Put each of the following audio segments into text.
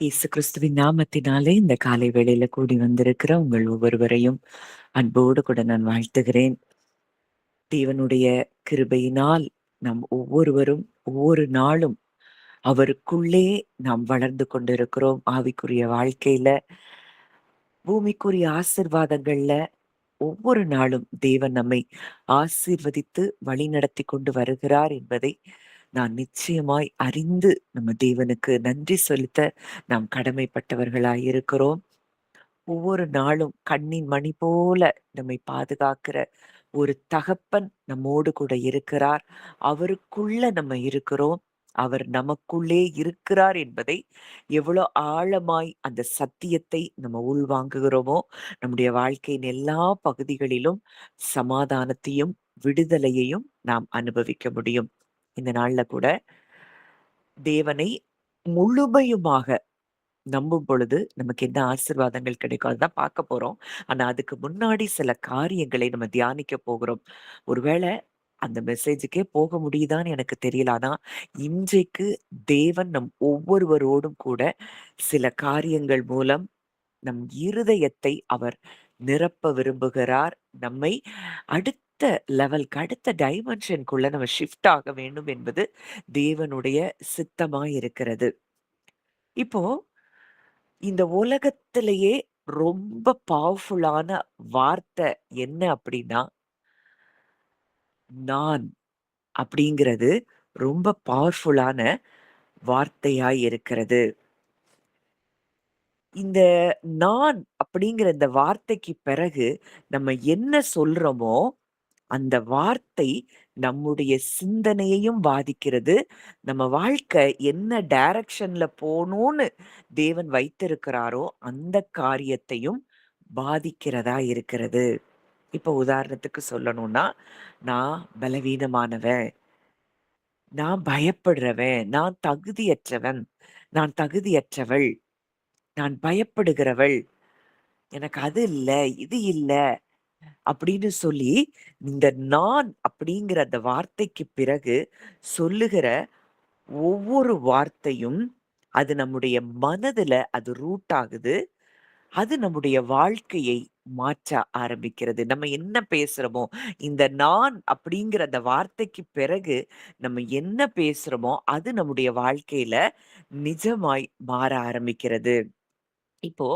இயேசு கிறிஸ்துவின் நாமத்தினாலே இந்த காலை வேளையில கூடி வந்திருக்கிற உங்கள் ஒவ்வொருவரையும் அன்போடு கூட நான் வாழ்த்துகிறேன். தேவனுடைய கிருபையினால் நாம் ஒவ்வொருவரும் ஒவ்வொரு நாளும் அவருக்குள்ளே நாம் வளர்ந்து கொண்டிருக்கிறோம். ஆவிக்குரிய வாழ்க்கையில, பூமிக்குரிய ஆசிர்வாதங்கள்ல ஒவ்வொரு நாளும் தேவன் நம்மை ஆசீர்வதித்து வழிநடத்தி கொண்டு வருகிறார் என்பதை நான் நிச்சயமாய் அறிந்து நம்ம தேவனுக்கு நன்றி செலுத்த நாம் கடமைப்பட்டவர்களாய் இருக்கிறோம். ஒவ்வொரு நாளும் கண்ணின் மணி போல நம்மை பாதுகாக்கிற ஒரு தகப்பன் நம்மோடு கூட இருக்கிறார். அவருக்குள்ள நம்ம இருக்கிறோம். அவர் நமக்குள்ளே இருக்கிறார் என்பதை எவ்வளோ ஆழமாய் அந்த சத்தியத்தை நம்ம உள்வாங்குகிறோமோ, நம்முடைய வாழ்க்கையின் எல்லா பகுதிகளிலும் சமாதானத்தையும், விடுதலையையும் நாம் அனுபவிக்க முடியும். இந்த நாள்ல கூட தேவனை முழுமையுமாக நம்பும் பொழுது நமக்கு என்ன ஆசீர்வாதங்கள் கிடைக்கும் அதுதான் பார்க்க போறோம். ஆனா அதுக்கு முன்னாடி சில காரியங்களை நம்ம தியானிக்க போகிறோம். ஒருவேளை அந்த மெசேஜுக்கே போக முடியுதான்னு எனக்கு தெரியல. ஆனா இன்றைக்கு தேவன் நம் ஒவ்வொருவரோடும் கூட சில காரியங்கள் மூலம் நம் இருதயத்தை அவர் நிரப்ப விரும்புகிறார். நம்மை அடுத்த லெவல்க்கு, அடுத்த டைமென்ஷனுக்குள்ள நம்ம ஷிஃப்ட் ஆக வேண்டும் என்பது தேவனுடைய சித்தமாய் இருக்கிறது. இப்போ இந்த உலகத்திலேயே ரொம்ப பவர்ஃபுல்லான வார்த்தை என்ன அப்படின்னா, நான் அப்படிங்கிறது ரொம்ப பவர்ஃபுல்லான வார்த்தையாய் இருக்கிறது. இந்த நான் அப்படிங்கிற இந்த வார்த்தைக்கு பிறகு நம்ம என்ன சொல்றோமோ, அந்த வார்த்தை நம்முடைய சிந்தனையையும் பாதிக்கிறது. நம்ம வாழ்க்கை என்ன டைரக்ஷன்ல போணும்னு தேவன் வைத்திருக்கிறாரோ, அந்த காரியத்தையும் பாதிக்கிறதா இருக்கிறது. இப்போ உதாரணத்துக்கு சொல்லணும்னா, நான் பலவீனமானவன், நான் பயப்படுறவன், நான் தகுதியற்றவன், நான் தகுதியற்றவள், நான் பயப்படுகிறவள், எனக்கு அது இல்ல, இது இல்ல அப்படின்னு சொல்லி, இந்த நான் அப்படிங்கிற அந்த வார்த்தைக்கு பிறகு சொல்லுகிற ஒவ்வொரு வார்த்தையும், அது நம்முடைய மனதுல அது ரூட் ஆகுது. அது நம்முடைய வாழ்க்கையை மாற்ற ஆரம்பிக்கிறது. நம்ம என்ன பேசுறோமோ, இந்த நான் அப்படிங்கிற அந்த வார்த்தைக்கு பிறகு நம்ம என்ன பேசுறோமோ, அது நம்முடைய வாழ்க்கையில நிஜமாய் மாற ஆரம்பிக்கிறது. இப்போ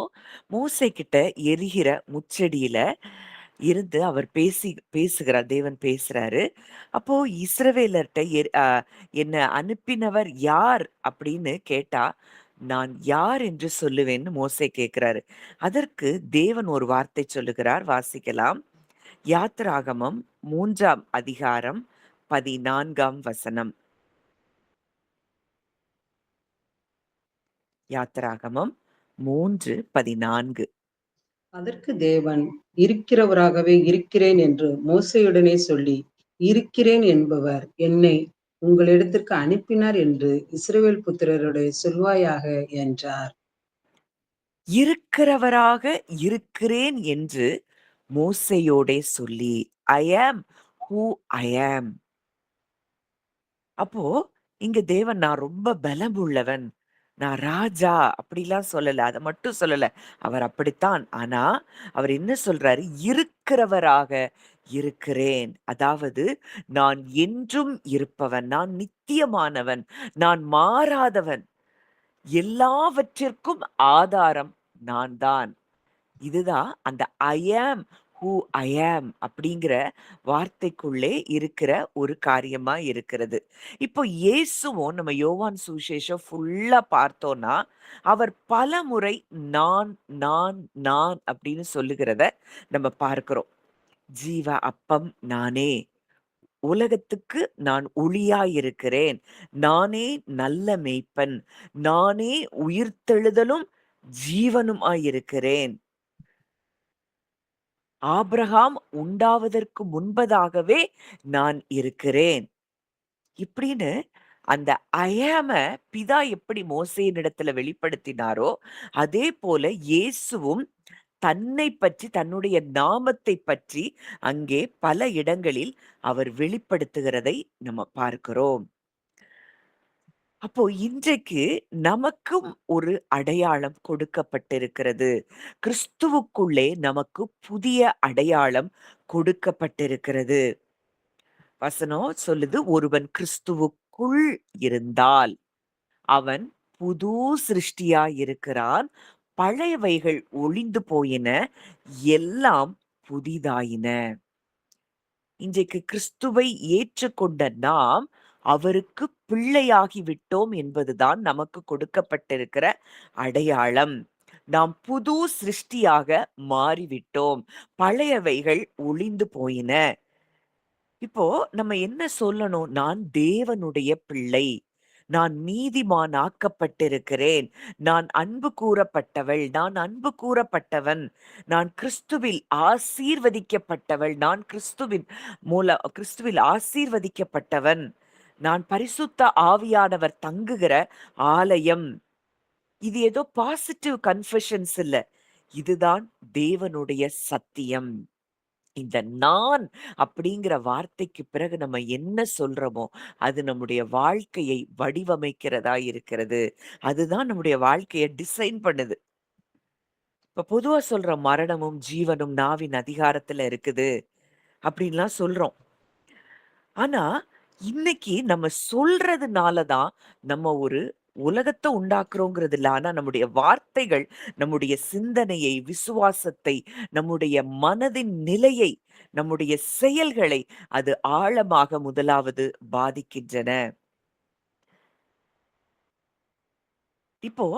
மோசே கிட்ட எரிகிற முட்செடியில இருந்து அவர் பேசுகிறார். தேவன் பேசுறாரு. அப்போ இஸ்ரவேலர்ட்ட என்ன அனுப்பினவர் யார் அப்படின்னு கேட்டா, நான் யார் என்று சொல்லுவேன்னு மோசே கேட்கிறாரு. அதற்கு தேவன் ஒரு வார்த்தை சொல்லுகிறார். வாசிக்கலாம். யாத்திராகமம் 3ஆம் அதிகாரம் 14ஆம் வசனம். யாத்திராகமம் 3:14. அதற்கு தேவன், இருக்கிறவராகவே இருக்கிறேன் என்று மோசேயுடனே சொல்லி, இருக்கிறேன் என்பவர் என்னை உங்களிடத்திற்கு அனுப்பினார் என்று இஸ்ரவேல் புத்திரருடைய சொல்வாயாக என்றார். இருக்கிறவராக இருக்கிறேன் என்று மோசேயோடே சொல்லி, ஐ ஆம் ஹூ ஐ ஆம். அப்போ இங்க தேவன் நான் ரொம்ப பலமுள்ளவன், நான் ராஜா அப்படிலாம் சொல்லல. அத மட்டும் சொல்லல. அவர் அப்படித்தான். ஆனா, அவர் என்ன சொல்றாரு? இருக்கிறவராக இருக்கிறேன். அதாவது நான் என்றும் இருப்பவன், நான் நித்தியமானவன், நான் மாறாதவன், எல்லாவற்றிற்கும் ஆதாரம் நான் தான். இதுதான் அந்த ஐ ஆம் ஹூ ஐ ஆம் அப்படிங்கிற வார்த்தைக்குள்ளே இருக்கிற ஒரு காரியமா இருக்கிறது. இப்போ இயேசுவும் நம்ம யோவான் சுவிசேஷம் ஃபுல்லா பார்த்தோம்னா, அவர் பலமுறை நான், நான், நான் அப்படின்னு சொல்லுகிறத நம்ம பார்க்கிறோம். ஜீவ அப்பம் நானே. உலகத்துக்கு நான் ஒளியாயிருக்கிறேன். நானே நல்ல மேய்ப்பன். நானே உயிர்த்தெழுதலும் ஜீவனுமாயிருக்கிறேன். ஆபிரகாம் உண்டாவதற்கு முன்பதாகவே நான் இருக்கிறேன். இப்படின்னு அந்த ஐ ஆம பிதா எப்படி மோசேயினிடத்துல வெளிப்படுத்தினாரோ, அதே போல இயேசுவும் தன்னை பற்றி, தன்னுடைய நாமத்தை பற்றி அங்கே பல இடங்களில் அவர் வெளிப்படுத்துகிறதை நம்ம பார்க்கிறோம். அப்போ இன்றைக்கு நமக்கும் ஒரு அடையாளம் கொடுக்கப்பட்டிருக்கிறது. கிறிஸ்துவுக்குள்ளே நமக்கு புதிய அடையாளம் கொடுக்கப்பட்டிருக்கிறது. வசனம் சொல்லுது, ஒருவன் கிறிஸ்துவுக்குள் இருந்தால் அவன் புது சிருஷ்டியாய் இருக்கிறான். பழையவைகள் ஒழிந்து போயின, எல்லாம் புதிதாயின. இன்றைக்கு கிறிஸ்துவை ஏற்றுக்கொண்ட நாம் அவருக்கு பிள்ளையாகி விட்டோம் என்பதுதான் நமக்கு கொடுக்கப்பட்டிருக்கிற அடையாளம். நாம் புது சிருஷ்டியாக மாறிவிட்டோம். பழையவைகள் ஒழிந்து போயின. இப்போ நம்ம என்ன சொல்லணும்? நான் தேவனுடைய பிள்ளை. நான் நீதிமானாக்கப்பட்டிருக்கிறேன். நான் அன்பு கூறப்பட்டவள். நான் அன்பு கூறப்பட்டவன். நான் கிறிஸ்துவில் ஆசீர்வதிக்கப்பட்டவள். நான் கிறிஸ்துவில் ஆசீர்வதிக்கப்பட்டவன். நான் பரிசுத்த ஆவியானவர் தங்குகிற ஆலயம். இது ஏதோ பாசிட்டிவ் கன்ஃபெஷன்ஸ் இல்ல. இதுதான் தேவனுடைய சத்தியம். இந்த நான் அப்படிங்கிற வார்த்தைக்கு பிறகு நம்ம என்ன சொல்றோமோ, அது நம்முடைய வாழ்க்கையை வடிவமைக்கிறதா இருக்கிறது. அதுதான் நம்முடைய வாழ்க்கைய டிசைன் பண்ணுது. இப்ப பொதுவா சொல்றோம், மரணமும் ஜீவனும் நாவின் அதிகாரத்துல இருக்குது அப்படின்லாம் சொல்றோம். ஆனா, இன்னைக்கு நம்ம சொல்றதுனால தான் நம்ம ஒரு உலகத்த உண்டாக்குறோங்கிறது இல்ல. ஆனா நம்முடைய வார்த்தைகள், நம்முடைய சிந்தனையை, விசுவாசத்தை, நம்முடைய மனதின் நிலையை, நம்முடைய செயல்களை அது ஆழமாக முதலாவது பாதிக்கின்றன. இப்போ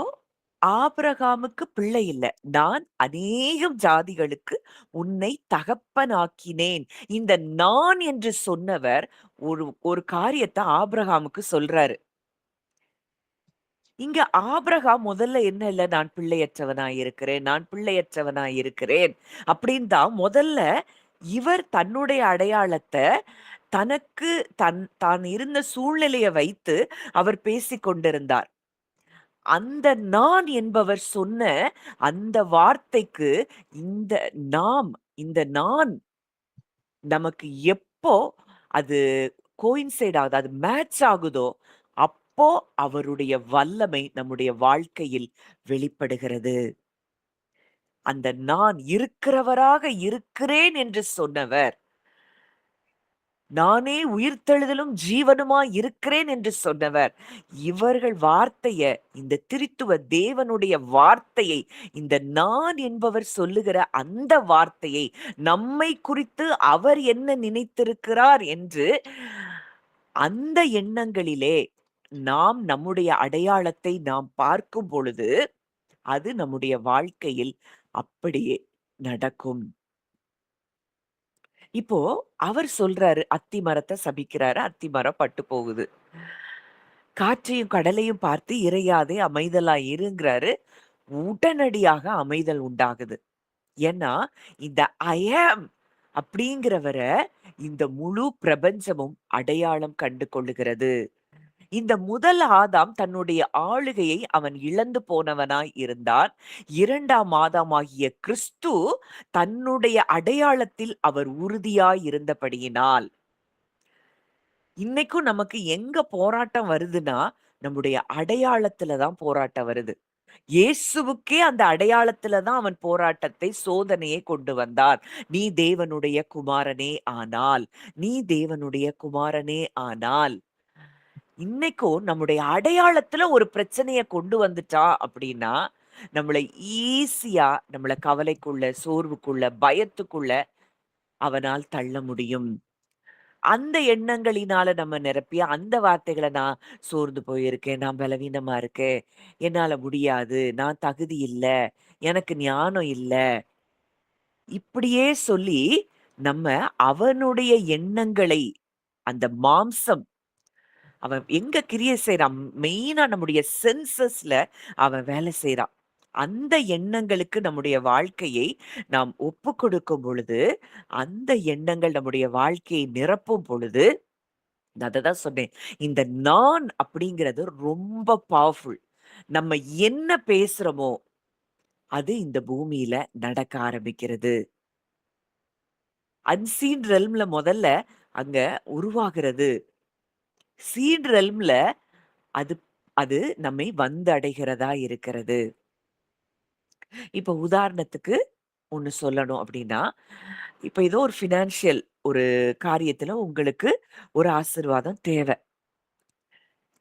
ஆபிரகாமுக்கு பிள்ளை இல்ல. நான் அநேகம் ஜாதிகளுக்கு உன்னை தகப்பனாக்கினேன். இந்த நான் என்று சொன்னவர் ஒரு ஒரு காரியத்த ஆபிரகாமுக்கு சொல்றாரு. இங்க ஆபிரகாம் முதல்ல என்ன இல்ல, நான் பிள்ளையற்றவனாய் இருக்கிறேன், நான் பிள்ளையற்றவனாய் இருக்கிறேன் அப்படின்னு தான் முதல்ல இவர் தன்னுடைய அடையாளத்த தனக்கு தான் இருந்த சூழ்நிலைய வைத்து அவர் பேசிக் கொண்டிருந்தார். அந்த நான் என்பவர் சொன்ன அந்த வார்த்தைக்கு இந்த நாம் இந்த நான் நமக்கு எப்போ அது கோயின்சைட் ஆகுது, அது மேட்ச் ஆகுதோ, அப்போ அவருடைய வல்லமை நம்முடைய வாழ்க்கையில் வெளிப்படுகிறது. அந்த நான் இருக்கிறவராக இருக்கிறேன் என்று சொன்னவர், நானே உயிர்த்தெழுதலும் ஜீவனுமாய் இருக்கிறேன் என்று சொன்னவர், இவர்கள் வார்த்தைய, இந்த திரித்துவ தேவனுடைய வார்த்தையை, இந்த நான் என்பவர் சொல்லுகிற அந்த வார்த்தையை, நம்மை குறித்து அவர் என்ன நினைத்திருக்கிறார் என்று அந்த எண்ணங்களிலே நாம் நம்முடைய அடையாளத்தை நாம் பார்க்கும் பொழுது, அது நம்முடைய வாழ்க்கையில் அப்படியே நடக்கும். இப்போ அவர் சொல்றாரு, அத்தி மரத்த சபிக்கிறாரு. அத்தி மரம் பட்டு போகுது. காற்றையும் கடலையும் பார்த்து இறையாதே அமைதலாய் இருங்கிறாரு. உடனடியாக அமைதல் உண்டாகுது. ஏன்னா, இந்த ஐ ஆம் அப்படிங்கிறவர இந்த முழு பிரபஞ்சமும் அடையாளம் கண்டு கொள்ளுகிறது. இந்த முதல் ஆதாம் தன்னுடைய ஆளுகையை அவன் இழந்து போனவனாய் இருந்தான். 2ஆம் ஆதாமாகிய கிறிஸ்து தன்னுடைய அடையாளத்தில் அவர் உறுதியாய் இருந்தபடியினால், இன்னைக்கும் நமக்கு எங்க போராட்டம் வருதுன்னா, நம்முடைய அடையாளத்துல தான் போராட்டம் வருது. இயேசுவுக்கே அந்த அடையாளத்துல தான் அவன் போராட்டத்தை, சோதனையை கொண்டு வந்தான். நீ தேவனுடைய குமாரனே ஆனால், நீ தேவனுடைய குமாரனே ஆனால். இன்னைக்கும் நம்முடைய அடையாளத்துல ஒரு பிரச்சனைய கொண்டு வந்துட்டான் அப்படின்னா, நம்மள ஈஸியா நம்மள கவலைக்குள்ள, சோர்வுக்குள்ள, பயத்துக்குள்ள அவனால் தள்ள முடியும். அந்த எண்ணங்களினால நம்ம நிரப்பி, அந்த வார்த்தைகள நான் சோர்ந்து போயிருக்கேன், நான் பலவீனமா இருக்கேன், என்னால முடியாது, நான் தகுதி இல்ல, எனக்கு ஞானம் இல்ல, இப்படியே சொல்லி நம்ம அவனுடைய எண்ணங்களை, அந்த மாம்சம் அவன் எங்க கிரியை செய்றான்? மெயினா நம்முடைய சென்சஸ்ல அவன் வேலை செய்றான். அந்த எண்ணங்களுக்கு நம்முடைய வாழ்க்கையை நாம் ஒப்புக்கொடுக்கும் பொழுது, அந்த எண்ணங்கள் நம்முடைய வாழ்க்கையை நிரப்பும் பொழுது, நான் அததான் சொன்னேன். இந்த நான் அப்படிங்கிறது ரொம்ப பவர்ஃபுல். நம்ம என்ன பேசுறோமோ, அது இந்த பூமியில நடக்க ஆரம்பிக்கிறது. அன்சீன் ரெல்ம்ல முதல்ல அங்க உருவாகிறது. சீன் ரெல்ம்ல அது அது நம்மை வந்தடைகிறதா இருக்கிறது. இப்ப உதாரணத்துக்கு ஒண்ணு சொல்லணும் அப்படின்னா, இப்ப ஏதோ ஒரு ஃபினான்ஷியல் ஒரு காரியத்துல உங்களுக்கு ஒரு ஆசீர்வாதம் தேவ.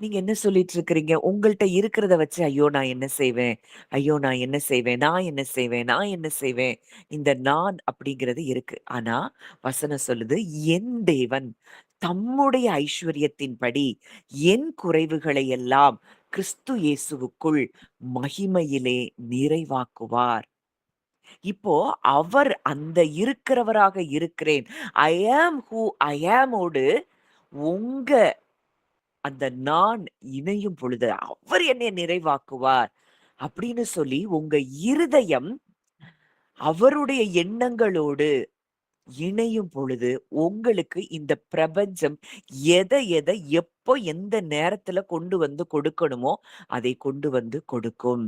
நீங்க என்ன சொல்லிட்டு இருக்கிறீங்க? உங்கள்ட்ட இருக்கிறத வச்சு, "ஐயோ! நான் என்ன செய்வேன்? ஐயோ! நான் என்ன செய்வேன்? நான் என்ன செய்வேன்? நான் என்ன செய்வேன்?" இந்த நான் அப்படிங்கிறது இருக்கு. ஆனா, வசனம் சொல்லுது, "என் தேவன் தம்முடைய ஐசுவரியத்தின்படி என் குறைவுகளை எல்லாம் கிறிஸ்து இயேசுவுக்குள் மகிமையிலே நிறைவாக்குவார்." இப்போ அவர் அந்த இருக்கிறவராக இருக்கிறேன். ஐ ஆம் ஹூ ஐ ஆம் ஓடு உங்க அந்த நான் இணையும் பொழுது, அவர் என்னை நிறைவாக்குவார். அப்படின்னு சொல்லி உங்க இருதயம் அவருடைய எண்ணங்களோடு இணையும் பொழுது, உங்களுக்கு இந்த பிரபஞ்சம் எத எப்போ எந்த நேரத்துல கொண்டு வந்து கொடுக்கணுமோ, அதை கொண்டு வந்து கொடுக்கும்.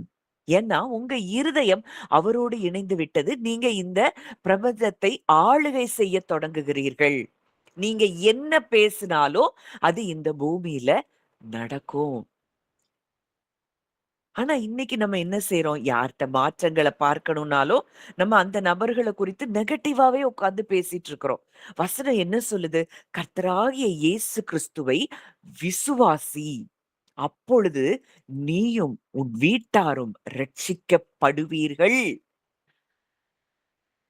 ஏன்னா, உங்க இருதயம் அவரோடு இணைந்து விட்டது. நீங்க இந்த பிரபஞ்சத்தை ஆளுகை செய்யத் தொடங்குகிறீர்கள். நீங்க என்ன பேசினாலும், அது இந்த பூமியில நடக்கும். ஆனா, இன்னைக்கு நம்ம என்ன செய்றோம்? யார்ட்ட மாற்றங்கள பார்க்கணும்னாலும், நம்ம அந்த நபர்கள குறித்து நெகட்டிவாவே உட்கார்ந்து பேசிட்டு இருக்கிறோம். வசனம் என்ன சொல்லுது? கர்த்தராகிய இயேசு கிறிஸ்துவை விசுவாசி. அப்பொழுது நீயும் உன் வீட்டாரும் ரட்சிக்கப்படுவீர்கள்.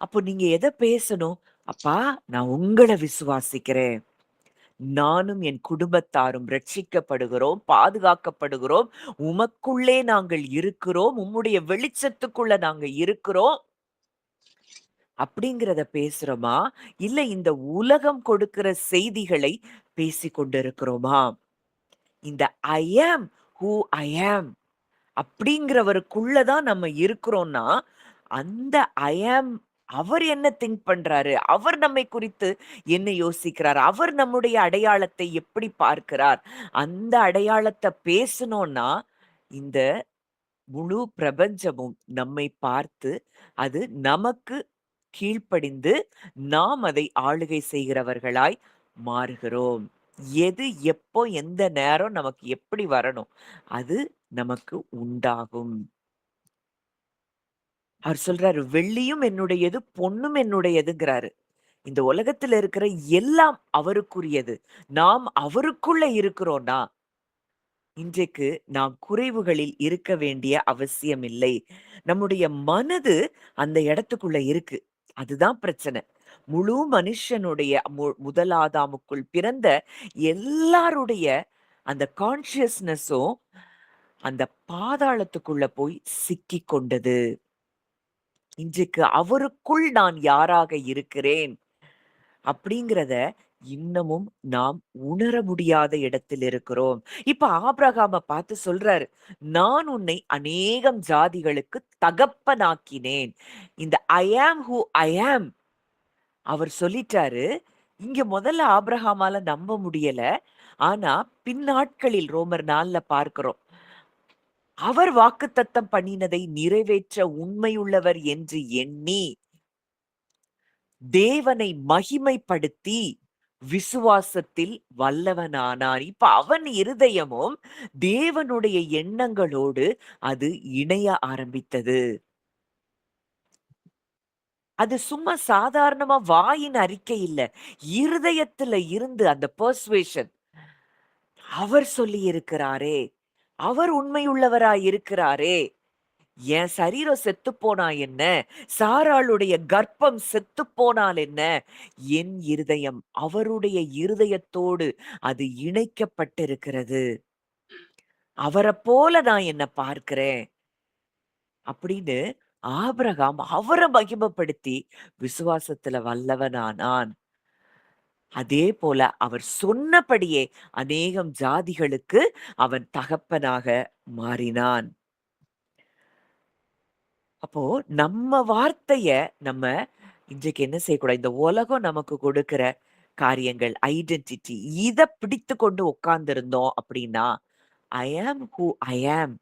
அப்போ நீங்க எத பேசணும்? அப்பா, நான் உங்கள விசுவாசிக்கிறேன். நானும் என் குடும்பத்தாரும் ரட்சிக்கப்படுகிறோம், பாதுகாக்கப்படுகிறோம். உமக்குள்ளே நாங்கள் இருக்கிறோம். உம்முடைய வெளிச்சத்துக்குள்ள நாங்க இருக்கிறோம். அப்படிங்கிறத பேசுறோமா? இல்ல இந்த உலகம் கொடுக்கிற செய்திகளை பேசிக் கொண்டிருக்கிறோமா? இந்த ஐ ஆம் ஹூ ஐ ஆம் அப்படிங்கிறவருக்குள்ள தான் நம்ம இருக்கிறோம்னா, அந்த ஐ ஆம் அவர் என்ன திங்க் பண்றாரு? அவர் நம்மை குறித்து என்ன யோசிக்கிறார்? அவர் நம்முடைய அடையாளத்தை எப்படி பார்க்கிறார்? அந்த அடையாளத்த பேசுனோம்னா, இந்த முழு பிரபஞ்சமும் நம்மை பார்த்து, அது நமக்கு கீழ்ப்படிந்து, நாம் அதை ஆளுகை செய்கிறவர்களாய் மாறுகிறோம். எது, எப்போ, எந்த நேரம் நமக்கு எப்படி வரணும்? அது நமக்கு உண்டாகும். அவர் சொல்றாரு, "வெள்ளியும் என்னுடையது, பொன்னும் என்னுடையதுங்கிறாரு." இந்த உலகத்துல இருக்கிற எல்லாம் அவருக்குரியது. நாம் அவருக்குள்ள இருக்கிறோம்னா, இன்றைக்கு நாம் குறைவுகளில் இருக்க வேண்டிய அவசியமில்லை. நம்முடைய மனது அந்த இடத்துக்குள்ள இருக்கு. அதுதான் பிரச்சனை. முழு மனுஷனுடைய முதல் ஆதாமுக்குள் பிறந்த எல்லாருடைய அந்த கான்ஷியஸ்னஸும் அந்த பாதாளத்துக்குள்ள போய் சிக்கிக் கொண்டது. இன்றைக்கு அவருக்குள் நான் யாராக இருக்கிறேன் அப்படிங்கிறத இன்னமும் நாம் உணர முடியாத இடத்தில் இருக்கிறோம். இப்ப ஆபிரகாம பார்த்து சொல்றாரு, "நான் உன்னை அநேகம் ஜாதிகளுக்கு தகப்பனாக்கினேன்." இந்த ஐ ஆம் ஹூ ஐ ஆம் அவர் சொல்லிட்டாரு. இங்க முதல்ல ஆபிரகாமால நம்ப முடியல. ஆனா பின்னாட்களில் ரோமர் 4ல பார்க்கிறோம். அவர் வாக்குத்தத்தம் பண்ணினதை நிறைவேற்ற உண்மையுள்ளவர் என்று எண்ணி தேவனை மகிமைப்படுத்தி விசுவாசத்தில் வல்லவனானான். இப்ப அவன் இருதயமும் தேவனுடைய எண்ணங்களோடு அது இணைய ஆரம்பித்தது. அது சும்மா சாதாரணமா வாயின் அறிக்கை இல்ல. இருதயத்துல இருந்து அந்த பெர்சுவேஷன். அவர் சொல்லியிருக்கிறாரே! அவர் உண்மையுள்ளவராய் இருக்கிறாரே! என் சரீரம் செத்துப்போனா என்ன? சாராளுடைய கர்ப்பம் செத்துப்போனால் என்ன? என் இருதயம் அவருடைய இருதயத்தோடு அது இணைக்கப்பட்டிருக்கிறது. அவரைப் போல நான் என்ன பார்க்கிறேன். அப்படின்னு ஆபிரகாம் அவர மகிமைப்படுத்தி விசுவாசத்துல வல்லவனானான். அதே போல அவர் சொன்னபடியே அநேகம் ஜாதிகளுக்கு அவன் தகப்பனாக மாறினான். அப்போ நம்ம வார்த்தைய நம்ம இன்றைக்கு என்ன செய்யக்கூடாது? இந்த உலகம் நமக்கு கொடுக்கிற காரியங்கள், ஐடென்டிட்டி இத பிடித்துக்கொண்டு உட்கார்ந்திருந்தோம் அப்படின்னா, ஐ ஆம் ஹூ ஐ ஆம்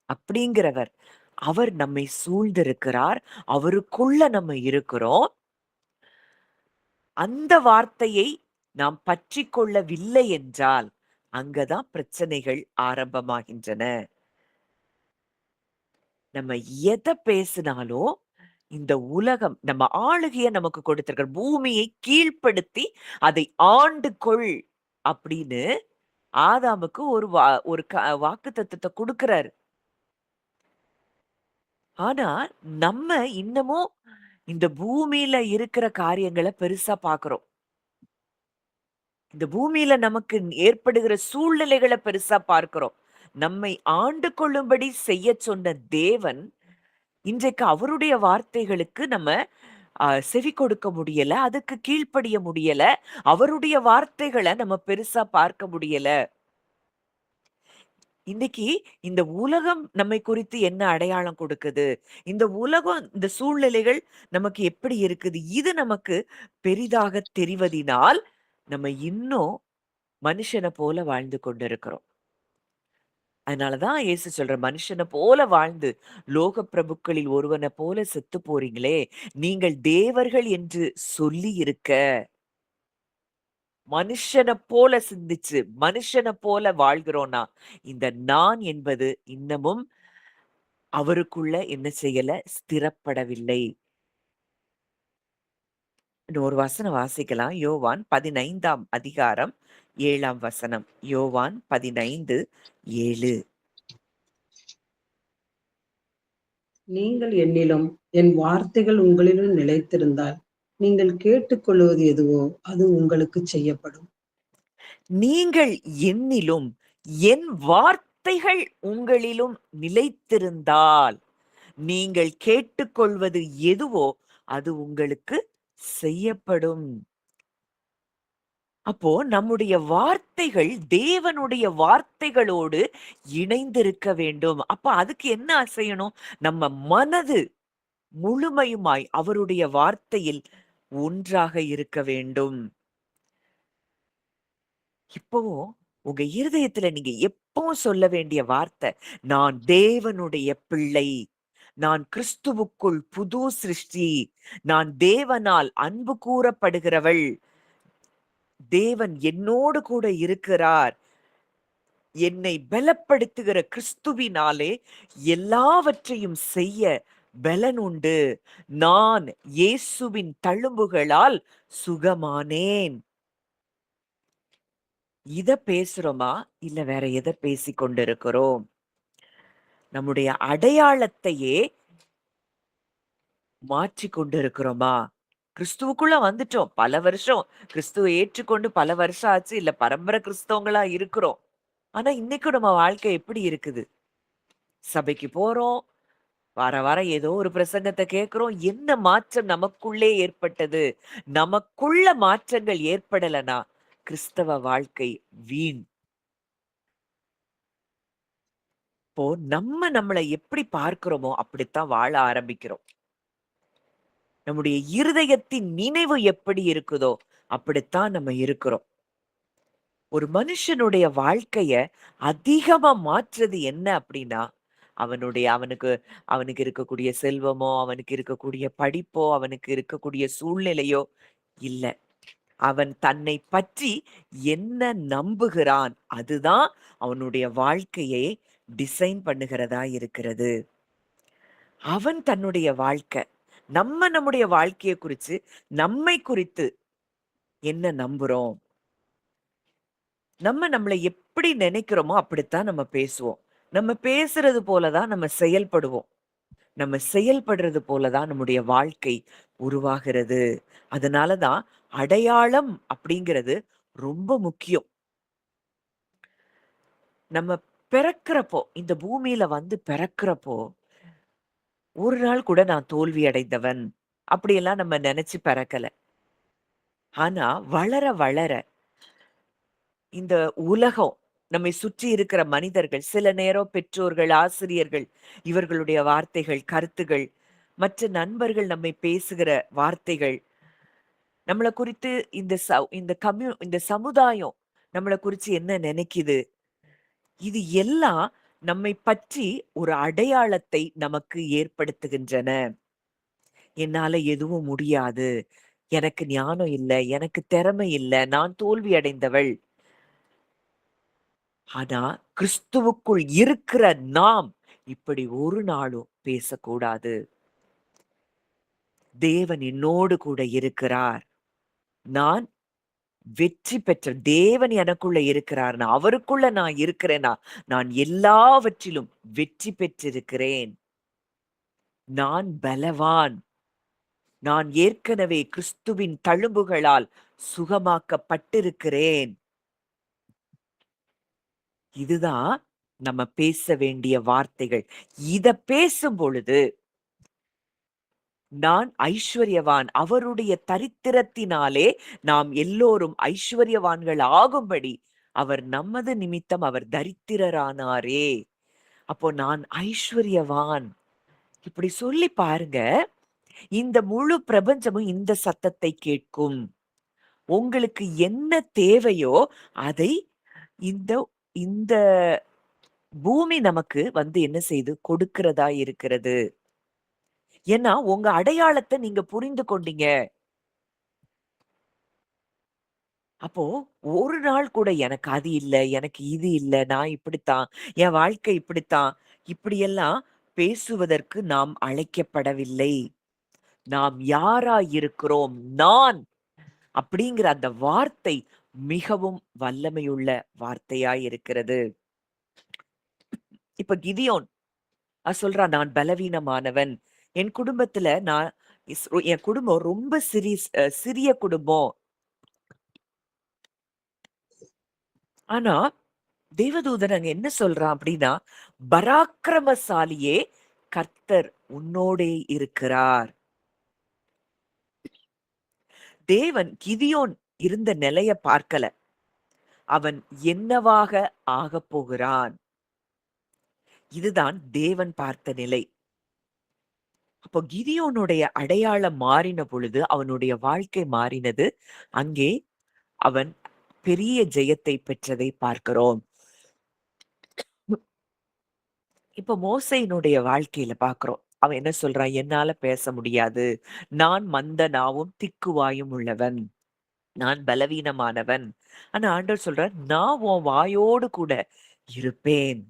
அப்படிங்கிறவர், அவர் நம்மை சூழ்ந்திருக்கிறார். அவருக்குள்ள நம்ம இருக்கிறோம். அந்த வார்த்தையை நாம் பற்றிக் கொள்ளவில்லை என்றால், அங்கதான் பிரச்சனைகள் ஆரம்பமாகின்றன. நம்ம எத பேசினாலும் இந்த உலகம் நம்ம ஆளுகைய நமக்கு கொடுத்திருக்கிற பூமியை கீழ்ப்படுத்தி அதை ஆண்டு கொள் அப்படின்னு ஆதாமுக்கு ஒரு வாக்குத்தத்தத்தை கொடுக்கிறாரு. ஆனா நம்ம இன்னமும் இந்த பூமியில இருக்கிற காரியங்களை பெருசா பார்க்கிறோம். இந்த பூமியில நமக்கு ஏற்படுகிற சூழ்நிலைகளை பெருசா பார்க்கிறோம். நம்மை ஆண்டு கொள்ளும்படி செய்ய சொன்ன தேவன் இன்றைக்கு அவருடைய வார்த்தைகளுக்கு நம்ம செவி கொடுக்க முடியல. அதுக்கு கீழ்ப்படிய முடியல. அவருடைய வார்த்தைகள நம்ம பெருசா பார்க்க முடியல. இன்னைக்கு இந்த உலகம் நம்மை குறித்து என்ன அடையாளம் கொடுக்குது? இந்த உலகம், இந்த சூழ்நிலைகள் நமக்கு எப்படி இருக்குது? இது நமக்கு பெரிதாக தெரிவதினால், நம்ம இன்னும் மனுஷன போல வாழ்ந்து கொண்டிருக்கிறோம். அதனால தான் இயேசு சொல்றார், "மனுஷன போல வாழ்ந்து, லோக பிரபுக்களில் ஒருவன போல செத்துப் போறீங்களே! நீங்கள் தேவர்கள் என்று சொல்லி இருக்க" மனுஷன போல சிந்திச்சு, மனுஷன போல வாழ்கிறோம்னா, இந்த நான் என்பது இன்னமும் அவருக்குள்ள என்ன செய்யல? ஸ்திரப்படவில்லை. இன்னொரு வசனம் வாசிக்கலாம். யோவான் 15ஆம் அதிகாரம் 7ஆம் வசனம். யோவான் 15:7. நீங்கள் என்னிலும் என் வார்த்தைகள் உங்களிலும் நிலைத்திருந்தால் நீங்கள் கேட்டுக்கொள்வது எதுவோ அது உங்களுக்கு செய்யப்படும். நீங்கள் என்னிலும் என் வார்த்தைகள் உங்களிலும் நிலைத்திருந்தால் நீங்கள் கேட்டுக்கொள்வது எதுவோ அது உங்களுக்கு செய்யப்படும். அப்போ நம்முடைய வார்த்தைகள் தேவனுடைய வார்த்தைகளோடு இணைந்திருக்க வேண்டும். அப்ப அதுக்கு என்ன செய்யணும்? நம்ம மனது முழுமையுமாய் அவருடைய வார்த்தையில் ஒன்றாக இருக்க வேண்டும். இப்பவும் உங்க இருதயத்துல நீங்க எப்பவும் சொல்ல வேண்டிய வார்த்தை, நான் தேவனுடைய பிள்ளை. நான் கிறிஸ்துவுக்குள் புது சிருஷ்டி. நான் தேவனால் அன்பு கூறப்படுகிறவள். தேவன் என்னோடு கூட இருக்கிறார். என்னை பலப்படுத்துகிற கிறிஸ்துவினாலே எல்லாவற்றையும் செய்ய பலன் உண்டு. நான் இயேசுவின் தழும்புகளால் சுகமானேன். இத பேசுறோமா? இல்ல வேற எத பேசிக் கொண்டிருக்கிறோம்? நம்முடைய அடையாளத்தையே மாற்றிக் கொண்டிருக்கிறோமா? கிறிஸ்துவுக்குள்ள வந்துட்டோம். பல வருஷம் கிறிஸ்துவ ஏற்றுக்கொண்டு பல வருஷம் ஆச்சு. இல்ல பரம்பரை கிறிஸ்தவங்களா இருக்கிறோம். ஆனா இன்னைக்கும் நம்ம வாழ்க்கை எப்படி இருக்குது? சபைக்கு போறோம். வாரம் வாரம் ஏதோ ஒரு பிரசங்கத்த கேட்கிறோம். என்ன மாற்றம் நமக்குள்ளே ஏற்பட்டது? நமக்குள்ள மாற்றங்கள் ஏற்படலனா, கிறிஸ்தவ வாழ்க்கை வீண். இப்போ நம்ம நம்மள எப்படி பார்க்கிறோமோ, அப்படித்தான் வாழ ஆரம்பிக்கிறோம். நம்முடைய இருதயத்தின் நினைவு எப்படி இருக்குதோ, அப்படித்தான் நம்ம இருக்கிறோம். ஒரு மனுஷனுடைய வாழ்க்கைய அதிகமா மாற்றுறது என்ன அப்படின்னா, அவனுக்கு அவனுக்கு இருக்கக்கூடிய செல்வமோ, அவனுக்கு இருக்கக்கூடிய படிப்போ, அவனுக்கு இருக்கக்கூடிய சூழ்நிலையோ இல்ல. அவன் தன்னை பற்றி என்ன நம்புகிறான்? அதுதான் அவனுடைய வாழ்க்கையை டிசைன் பண்ணுகிறதா இருக்கிறது. அவன் தன்னுடைய வாழ்க்கை. நம்ம நம்முடைய வாழ்க்கைய குறிச்சு, நம்மை குறித்து என்ன நம்புறோம்? நம்ம நம்மள எப்படி நினைக்கிறோமோ அப்படித்தான் நம்ம பேசுவோம். நம்ம பேசுறது போல தான் நம்ம செயல்படுவோம். நம்ம செயல்படுறது போல தான் நம்முடைய வாழ்க்கை உருவாகிறது. அதனால தான் அடையாளம் அப்படிங்கிறது ரொம்ப முக்கியம். நம்ம பிறக்கிறப்போ, இந்த பூமியில வந்து பிறக்கிறப்போ, ஒரு நாள் கூட நான் தோல்வி அடைந்தவன் அப்படியெல்லாம் நம்ம நெனச்சு பிறக்கல. ஆனா வளர வளர இந்த உலகம், நம்மை சுற்றி இருக்கிற மனிதர்கள், சில நேரம் பெற்றோர்கள், ஆசிரியர்கள், இவர்களுடைய வார்த்தைகள், கருத்துகள், மற்ற நண்பர்கள் நம்மை பேசுகிற வார்த்தைகள், நம்மள குறித்து இந்த சமுதாயம் நம்மள குறிச்சு என்ன நினைக்குது? இது எல்லாம் நம்மை பற்றி ஒரு அடையாளத்தை நமக்கு ஏற்படுத்துகின்றன. என்னால எதுவும் முடியாது. எனக்கு ஞானம் இல்ல. எனக்கு திறமை இல்ல. நான் தோல்வி அடைந்தவள். ஆனா கிறிஸ்துவுக்குள் இருக்கிற நாம் இப்படி ஒரு நாளும் பேசக்கூடாது. தேவன் என்னோடு கூட இருக்கிறார். நான் வெற்றி பெற்ற தேவன் எனக்குள்ள இருக்கிறார்னா, அவருக்குள்ள நான் இருக்கிறேனா, நான் எல்லாவற்றிலும் வெற்றி பெற்றிருக்கிறேன். நான் பலவான். நான் ஏற்கனவே கிறிஸ்துவின் தழும்புகளால் சுகமாக்கப்பட்டிருக்கிறேன். இதுதான் நம்ம பேச வேண்டிய வார்த்தைகள். இத பேசும் பொழுது நான் ஐஸ்வர்யவான். அவருடைய தரித்திரத்தினாலே நாம் எல்லோரும் ஐஸ்வர்யவான்கள் ஆகும்படி அவர் நமது நிமித்தம் அவர் தரித்திரரானாரே. அப்போ நான் ஐஸ்வர்யவான். இப்படி சொல்லி பாருங்க. இந்த முழு பிரபஞ்சமும் இந்த சத்தத்தை கேட்கும். உங்களுக்கு என்ன தேவையோ அதை இந்த இந்த பூமி நமக்கு வந்து என்ன செய்து கொடுக்கிறதா இருக்கிறது. ஏன்னா உங்க அடையாளத்த நீங்க புரிந்து கொண்டீங்க. அப்போ ஒரு நாள் கூட எனக்கு அது இல்ல, எனக்கு இது இல்ல, நான் இப்படித்தான், என் வாழ்க்கை இப்படித்தான், இப்படியெல்லாம் பேசுவதற்கு நாம் அழைக்கப்படவில்லை. நாம் யாராய் இருக்கிறோம்? நான் அப்படிங்கிற அந்த வார்த்தை மிகவும் வல்லமையுள்ள வார்த்தையாய் இருக்கிறது. இப்ப கிதியோன் சொல்றான், நான் பலவீனமானவன். என் குடும்பத்துல நான் என் குடும்பம் ரொம்ப சிறிய குடும்பம். ஆனா தேவதூதன் அங்க என்ன சொல்றான் அப்படின்னா, பராக்கிரமசாலியே கர்த்தர் உன்னோடே இருக்கிறார். தேவன் கிதியோன் இருந்த நிலைய பார்க்கல. அவன் என்னவாக ஆகப் போகிறான்? இதுதான் தேவன் பார்த்த நிலை. அப்போ கிதியோனுடைய அடையாளம் மாறின பொழுது அவனுடைய வாழ்க்கை மாறினது. அங்கே அவன் பெரிய ஜெயத்தை பெற்றதை பார்க்கிறோம். இப்ப மோசேயினுடைய வாழ்க்கையில பார்க்கிறோம். அவன் என்ன சொல்றான்? என்னால பேச முடியாது. நான் மந்த நாவும் திக்குவாயும் உள்ளவன். நான் பலவீனமானவன். ஆனா ஆண்டவர் சொல்றார், நான் உன் வாயோடு கூட இருப்பேன்.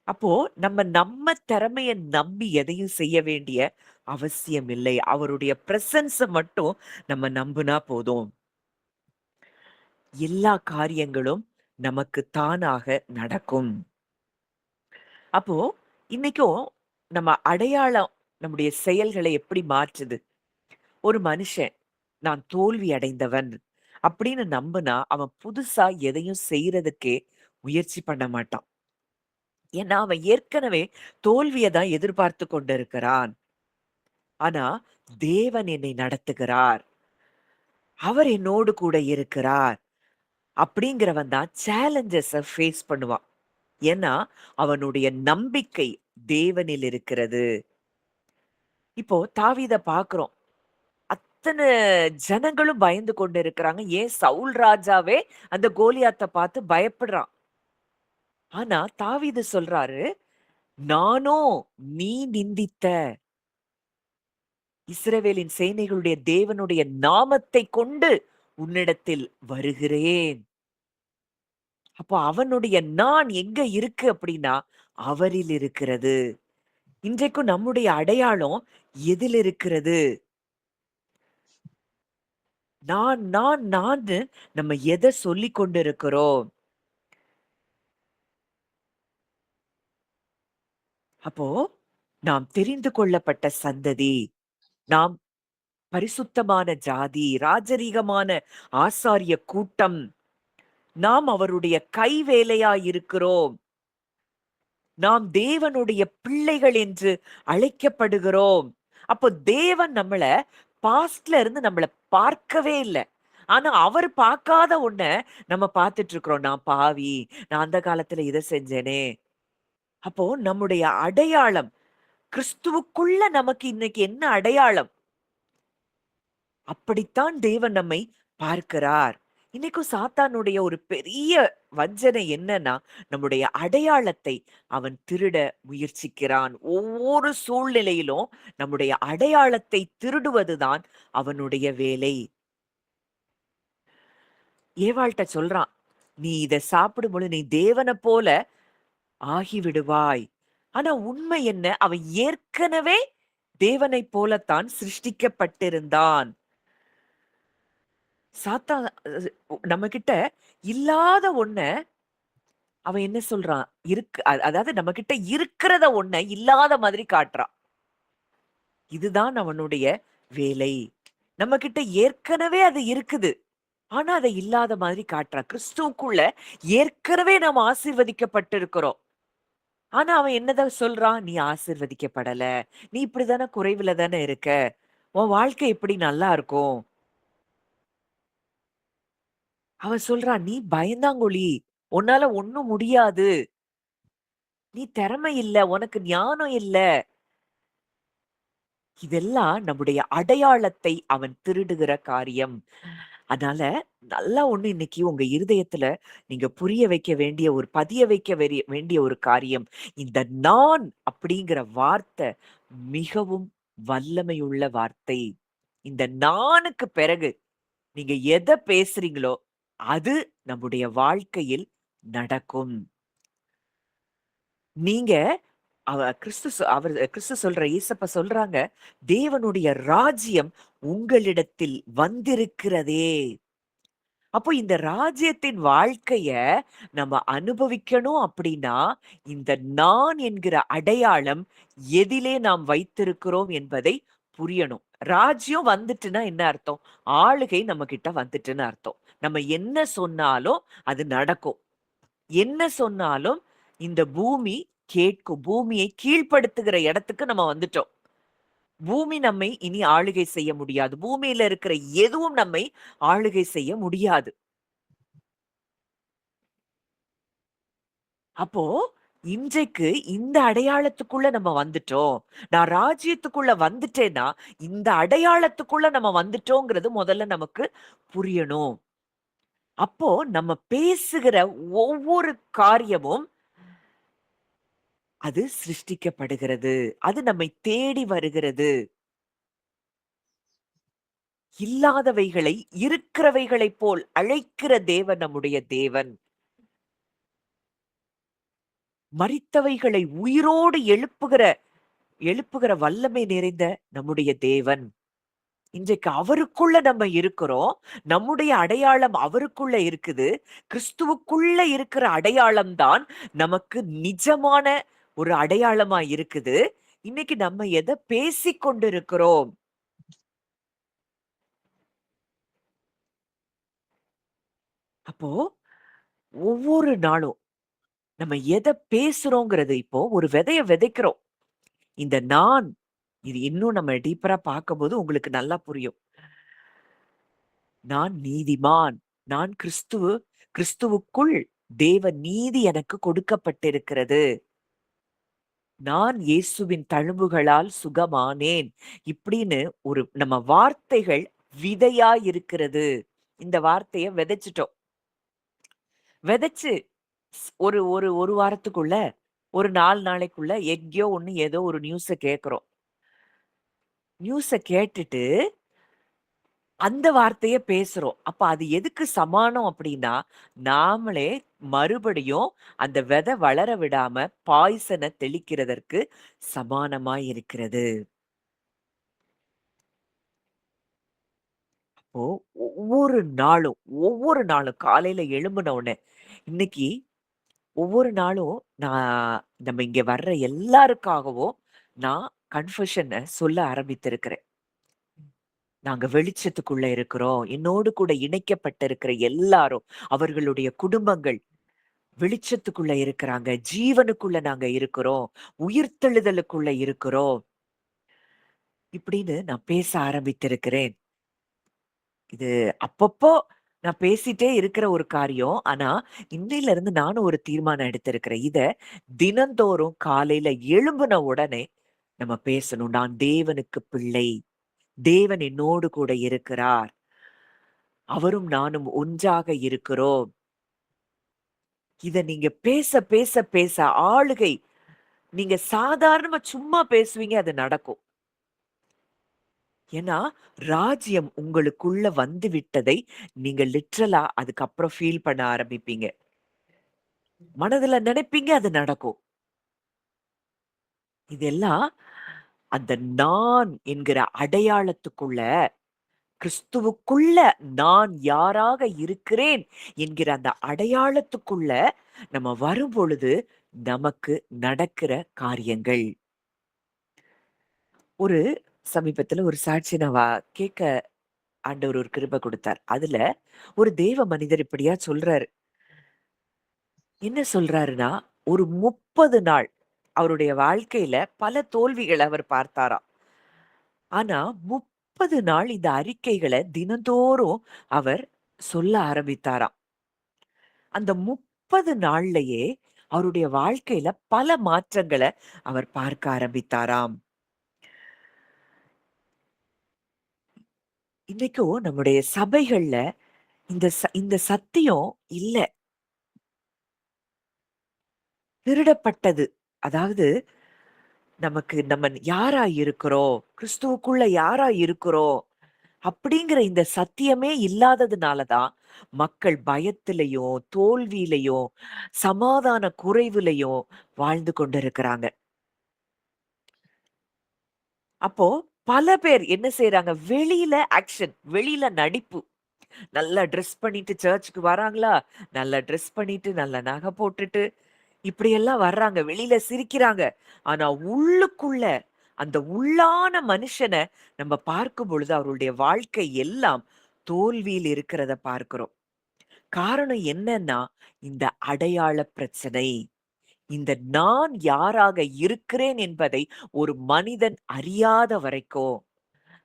அப்போ நம்ம திறமைய நம்பி எதையும் செய்ய வேண்டிய அவசியம் இல்லை. அவருடைய பிரசன்ஸ மட்டும் நம்ம நம்புனா போதும். எல்லா காரியங்களும் நமக்கு தானாக நடக்கும். அப்போ இன்னைக்கும் நம்ம அடையாளம் நம்முடைய செயல்களை எப்படி மாற்றுது? ஒரு மனுஷன் நான் தோல்வி அடைந்தவன் அப்படின்னு நம்புனா அவன் புதுசா எதையும் செய்யறதுக்கே முயற்சி பண்ண மாட்டான். ஏன்னா அவன் ஏற்கனவே தோல்வியை தான் எதிர்பார்த்து கொண்டிருக்கிறான். ஆனா தேவன் என்னை நடத்துகிறார், அவர் என்னோடு கூட இருக்கிறார் அப்படிங்கிறவன் தான் சேலஞ்சஸ ஃபேஸ் பண்ணுவான். ஏன்னா அவனுடைய நம்பிக்கை தேவனில் இருக்கிறது. இப்போ தாவீத பார்க்கிறோம். அத்தன ஜனங்களும் பயந்து கொண்டு இருக்கிறாங்க. ஏன் சவுல் ராஜாவே அந்த கோலியாத்த பார்த்து பயப்படுறான். ஆனா தாவீது சொல்றாரு, நானோ நீ நிந்தித்த இஸ்ரவேலின் சேனைகளுடைய தேவனுடைய நாமத்தை கொண்டு உன்னிடத்தில் வருகிறேன். அப்போ அவனுடைய நான் எங்க இருக்கு அப்படின்னா அவரில் இருக்கிறது. இன்றைக்கும் நம்முடைய அடையாளம் எதில் இருக்கிறது? நான்னு நம்ம எதை சொல்லிக் கொண்டிருக்கிறோம்? அப்போ நாம் தெரிந்து கொள்ளப்பட்ட சந்ததி, நாம் பரிசுத்தமான ஜாதி, ராஜரீகமான ஆசாரிய கூட்டம், நாம் அவருடைய கைவேலையாய் இருக்கிறோம். நாம் தேவனுடைய பிள்ளைகள் என்று அழைக்கப்படுகிறோம். அப்போ தேவன் நம்மள பாஸ்ட்ல இருந்து நம்மள பார்க்கவே இல்ல. ஆனா அவர் பார்க்காத ஒண்ண நம்ம பார்த்துட்டு இருக்கிறோம். நான் பாவி, நான் அந்த காலத்துல இத செஞ்சேனே. அப்போ நம்முடைய அடையாளம் கிறிஸ்துவுக்குள்ள நமக்கு இன்னைக்கு என்ன அடையாளம்? அப்படித்தான் தேவன் நம்மை பார்க்கிறார். இன்னைக்கும் சாத்தானுடைய ஒரு பெரிய வஞ்சனை என்னன்னா, நம்முடைய அடையாளத்தை அவன் திருட முயற்சிக்கிறான். ஒவ்வொரு சூழ்நிலையிலும் நம்முடைய அடையாளத்தை திருடுவதுதான் அவனுடைய வேலை. ஏவாள்ட்ட சொல்றான், நீ இத சாப்பிடும் பொழுது நீ தேவனைப் போல ஆகிவிடுவாய். ஆனா உண்மை என்ன? அவன் ஏற்கனவே தேவனைப் போலத்தான் சிருஷ்டிக்கப்பட்டிருந்தான். சாத்தான் நம்மகிட்ட இல்லாத ஒண்ண அவன் என்ன சொல்றான்? அதாவது நம்மகிட்ட இருக்கிறத ஒண்ண இல்லாத மாதிரி காட்டுறான். இதுதான் அவனுடைய வேலை. நம்மகிட்ட ஏற்கனவே அது இருக்குது. ஆனா அத இல்லாத மாதிரி காட்டுறான். கிறிஸ்துவுக்குள்ள ஏற்கனவே நாம் ஆசீர்வதிக்கப்பட்டிருக்கிறோம். ஆனா அவன் என்னதான் சொல்றான்? நீ ஆசீர்வதிக்கப்படல. நீ இப்படித்தானே குறைவுல தானே இருக்க. உன் வாழ்க்கை எப்படி நல்லா இருக்கும்? அவன் சொல்றான், நீ பயந்தாங்கொளி. உன்னால ஒண்ணும் முடியாது. நீ திறமை இல்ல. உனக்கு ஞானம் இல்ல. இதெல்லாம் நம்முடைய அடையாளத்தை அவன் திருடுகிற காரியம். அதனால நல்லா ஒண்ணு இன்னைக்கு உங்க இருதயத்துல நீங்க புரிய வைக்க வேண்டிய பதிய வைக்க வேண்டிய ஒரு காரியம். இந்த நான் அப்படிங்கிற வார்த்தை மிகவும் வல்லமையுள்ள வார்த்தை. இந்த நானுக்கு பிறகு நீங்க எத பேசுறீங்களோ, அது நம்முடைய வாழ்க்கையில் நடக்கும். நீங்க கிறிஸ்து சொல்ற இயேசப்பா சொல்றாங்க, தேவனுடைய ராஜ்யம் உங்களிடத்தில் வந்திருக்கிறதே. அப்போ இந்த ராஜ்யத்தின் வாழ்க்கைய நம்ம அனுபவிக்கணும் அப்படின்னா, இந்த நான் என்கிற அடையாளம் எதிலே நாம் வைத்திருக்கிறோம் என்பதை புரியணும். ராஜ்யம் வந்துட்டுன்னா என்ன அர்த்தம்? ஆளுகை நம்மகிட்ட வந்துட்டுன்னு அர்த்தம். நம்ம என்ன சொன்னாலும் அது நடக்கும். என்ன சொன்னாலும் இந்த பூமி கேட்கும். பூமியை கீழ்ப்படுத்துகிற இடத்துக்கு நம்ம வந்துட்டோம். பூமி நம்மை இனி ஆளுகை செய்ய முடியாது. பூமியில இருக்கிற எதுவும் நம்மை ஆளுகை செய்ய முடியாது. அப்போ இன்றைக்கு இந்த அடையாளத்துக்குள்ள நம்ம வந்துட்டோம். நான் ராஜ்யத்துக்குள்ள வந்துட்டேன்னா, இந்த அடையாளத்துக்குள்ள நம்ம வந்துட்டோங்கிறது முதல்ல நமக்கு புரியணும். அப்போ நம்ம பேசுகிற ஒவ்வொரு காரியமும் அது சிருஷ்டிக்கப்படுகிறது. அது நம்மை தேடி வருகிறது. இல்லாதவைகளை இருக்கிறவைகளைப் போல் அழைக்கிற தேவன் நம்முடைய தேவன். மரித்தவைகளை உயிரோடு எழுப்புகிற வல்லமை நிறைந்த நம்முடைய தேவன். இன்றைக்கு அவருக்குள்ள நம்ம இருக்கிறோம். நம்முடைய அடையாளம் அவருக்குள்ள இருக்குது. கிறிஸ்துவுக்குள்ள இருக்கிற அடையாளம் தான் நமக்கு நிஜமான ஒரு அடையாளமா இருக்குது. இன்னைக்கு நம்ம எத பேசிக் கொண்டிருக்கிறோம்? அப்போ ஒவ்வொரு நாளும் நம்ம எத பேசுறோங்கிறது இப்போ ஒரு விதைய விதைக்கிறோம். இந்த நான் இது இன்னும் நம்ம டீப்பரா பார்க்கும்போது உங்களுக்கு நல்லா புரியும். நான் நீதிமான். நான் கிறிஸ்துவுக்குள் தேவ நீதி எனக்கு கொடுக்கப்பட்டிருக்கிறது. நான் இயேசுவின் தழும்புகளால் சுகமானேன். இப்படின்னு நம்ம வார்த்தைகள் விதையா இருக்கிறது. இந்த வார்த்தைய விதைச்சுட்டோம். விதைச்சு ஒரு ஒரு 1 வாரத்துக்குள்ள, ஒரு 4 நாளைக்குள்ள எங்கேயோ ஒண்ணு ஏதோ ஒரு நியூஸ கேட்கிறோம். நியூஸ கேட்டுட்டு அந்த வார்த்தைய பேசுறோம். அப்ப அது எதுக்கு சமானம் அப்படின்னா, நாமளே மறுபடியும் அந்த விதை வளர விடாம பாய்சன தெளிக்கிறதற்கு சமானமாய் இருக்கிறது. அப்போ ஒவ்வொரு நாளும் காலையில எழும்புன உடனே, இன்னைக்கு ஒவ்வொரு நாளும் நம்ம இங்க வர்ற எல்லாருக்காகவும் நான் கன்ஃபெஷன சொல்ல ஆரம்பித்திருக்கிறேன். நாங்க வெளிச்சத்துக்குள்ள இருக்கிறோம். என்னோடு கூட இணைக்கப்பட்டிருக்கிற எல்லாரும், அவர்களுடைய குடும்பங்கள் வெளிச்சத்துக்குள்ள இருக்கிறாங்க. ஜீவனுக்குள்ள நாங்க இருக்கிறோம். உயிர்த்தெழுதலுக்குள்ள இருக்கிறோம். இப்படின்னு நான் பேச ஆரம்பித்திருக்கிறேன். இது அப்பப்போ நான் பேசிட்டே இருக்கிற ஒரு காரியம். ஆனா, இன்னையில இருந்து நானும் ஒரு தீர்மானம் எடுத்திருக்கிறேன். இத தினந்தோறும் காலையில எழும்புன உடனே நம்ம பேசணும். நான் தேவனுக்கு பிள்ளை. தேவன் என்னோடு கூட இருக்கிறார். அவரும் நானும் ஒன்றாக இருக்கிறோம். இத நீங்க பேச, பேச, பேச ஆளுகை நீங்க சாதாரணமா சும்மா பேசுவீங்க, அது நடக்கும். ஏன்னா, ராஜ்யம் உங்களுக்குள்ள வந்து விட்டதை நீங்க லிட்ரலா அதுக்கப்புறம் ஃபீல் பண்ண ஆரம்பிப்பீங்க. மனதுல நினைப்பீங்க, அது நடக்கும். இதெல்லாம் அந்த நான் என்கிற அடையாளத்துக்குள்ள, கிறிஸ்துவுக்குள்ள நான் யாராக இருக்கிறேன் என்கிற அந்த அடையாளத்துக்குள்ள நம்ம வரும்பொழுது, நமக்கு நடக்கிற காரியங்கள். ஒரு சமீபத்துல ஒரு சாட்சி நான் கேட்க ஆண்டவர் ஒரு கிருபை குடுத்தார். அதுல ஒரு தேவ மனிதர் இப்படியா சொல்றாரு. என்ன சொல்றாருன்னா, ஒரு 30 நாள் அவருடைய வாழ்க்கையில பல தோல்விகள அவர் பார்த்தாராம். ஆனா 30 நாள் இந்த அறிக்கைகள தினந்தோறும் அவர் சொல்ல ஆரம்பித்தாராம். அந்த 30 நாள்லயே அவருடைய வாழ்க்கையில பல மாற்றங்கள அவர் பார்க்க ஆரம்பித்தாராம். இன்னைக்கும் நம்முடைய சபைகள்ல இந்த சத்தியம் இல்ல. திருடப்பட்டது. அதாவது நமக்கு நம்ம யாரா இருக்கிறோம்? கிறிஸ்துவுக்குள்ள யாரா இருக்கிறோம்? அப்படிங்கிற இந்த சத்தியமே இல்லாததுனால தான் மக்கள் பயத்திலயும், தோல்வியிலயும், சமாதான குறைவிலயும் வாழ்ந்து கொண்டிருக்கிறாங்க. அப்போ பல பேர் என்ன செய்றாங்க? வெளியில ஆக்ஷன், வெளியில நடிப்பு. நல்லா ட்ரெஸ் பண்ணிட்டு சர்ச்சுக்கு வராங்களா? நல்லா ட்ரெஸ் பண்ணிட்டு, நல்ல நகை போட்டுட்டு, இப்படியெல்லாம் வர்றாங்க. வெளியில சிரிக்கிறாங்க. ஆனா உள்ளுக்குள்ள, அந்த உள்ளான மனுஷன நம்ம பார்க்கும் பொழுது, அவருடைய வாழ்க்கை எல்லாம் தோல்வியில் இருக்கிறத பார்க்கிறோம். காரணம் என்னன்னா, இந்த அடையாள பிரச்சனை. இந்த நான் யாராக இருக்கிறேன் என்பதை ஒரு மனிதன் அறியாத வரைக்கும்,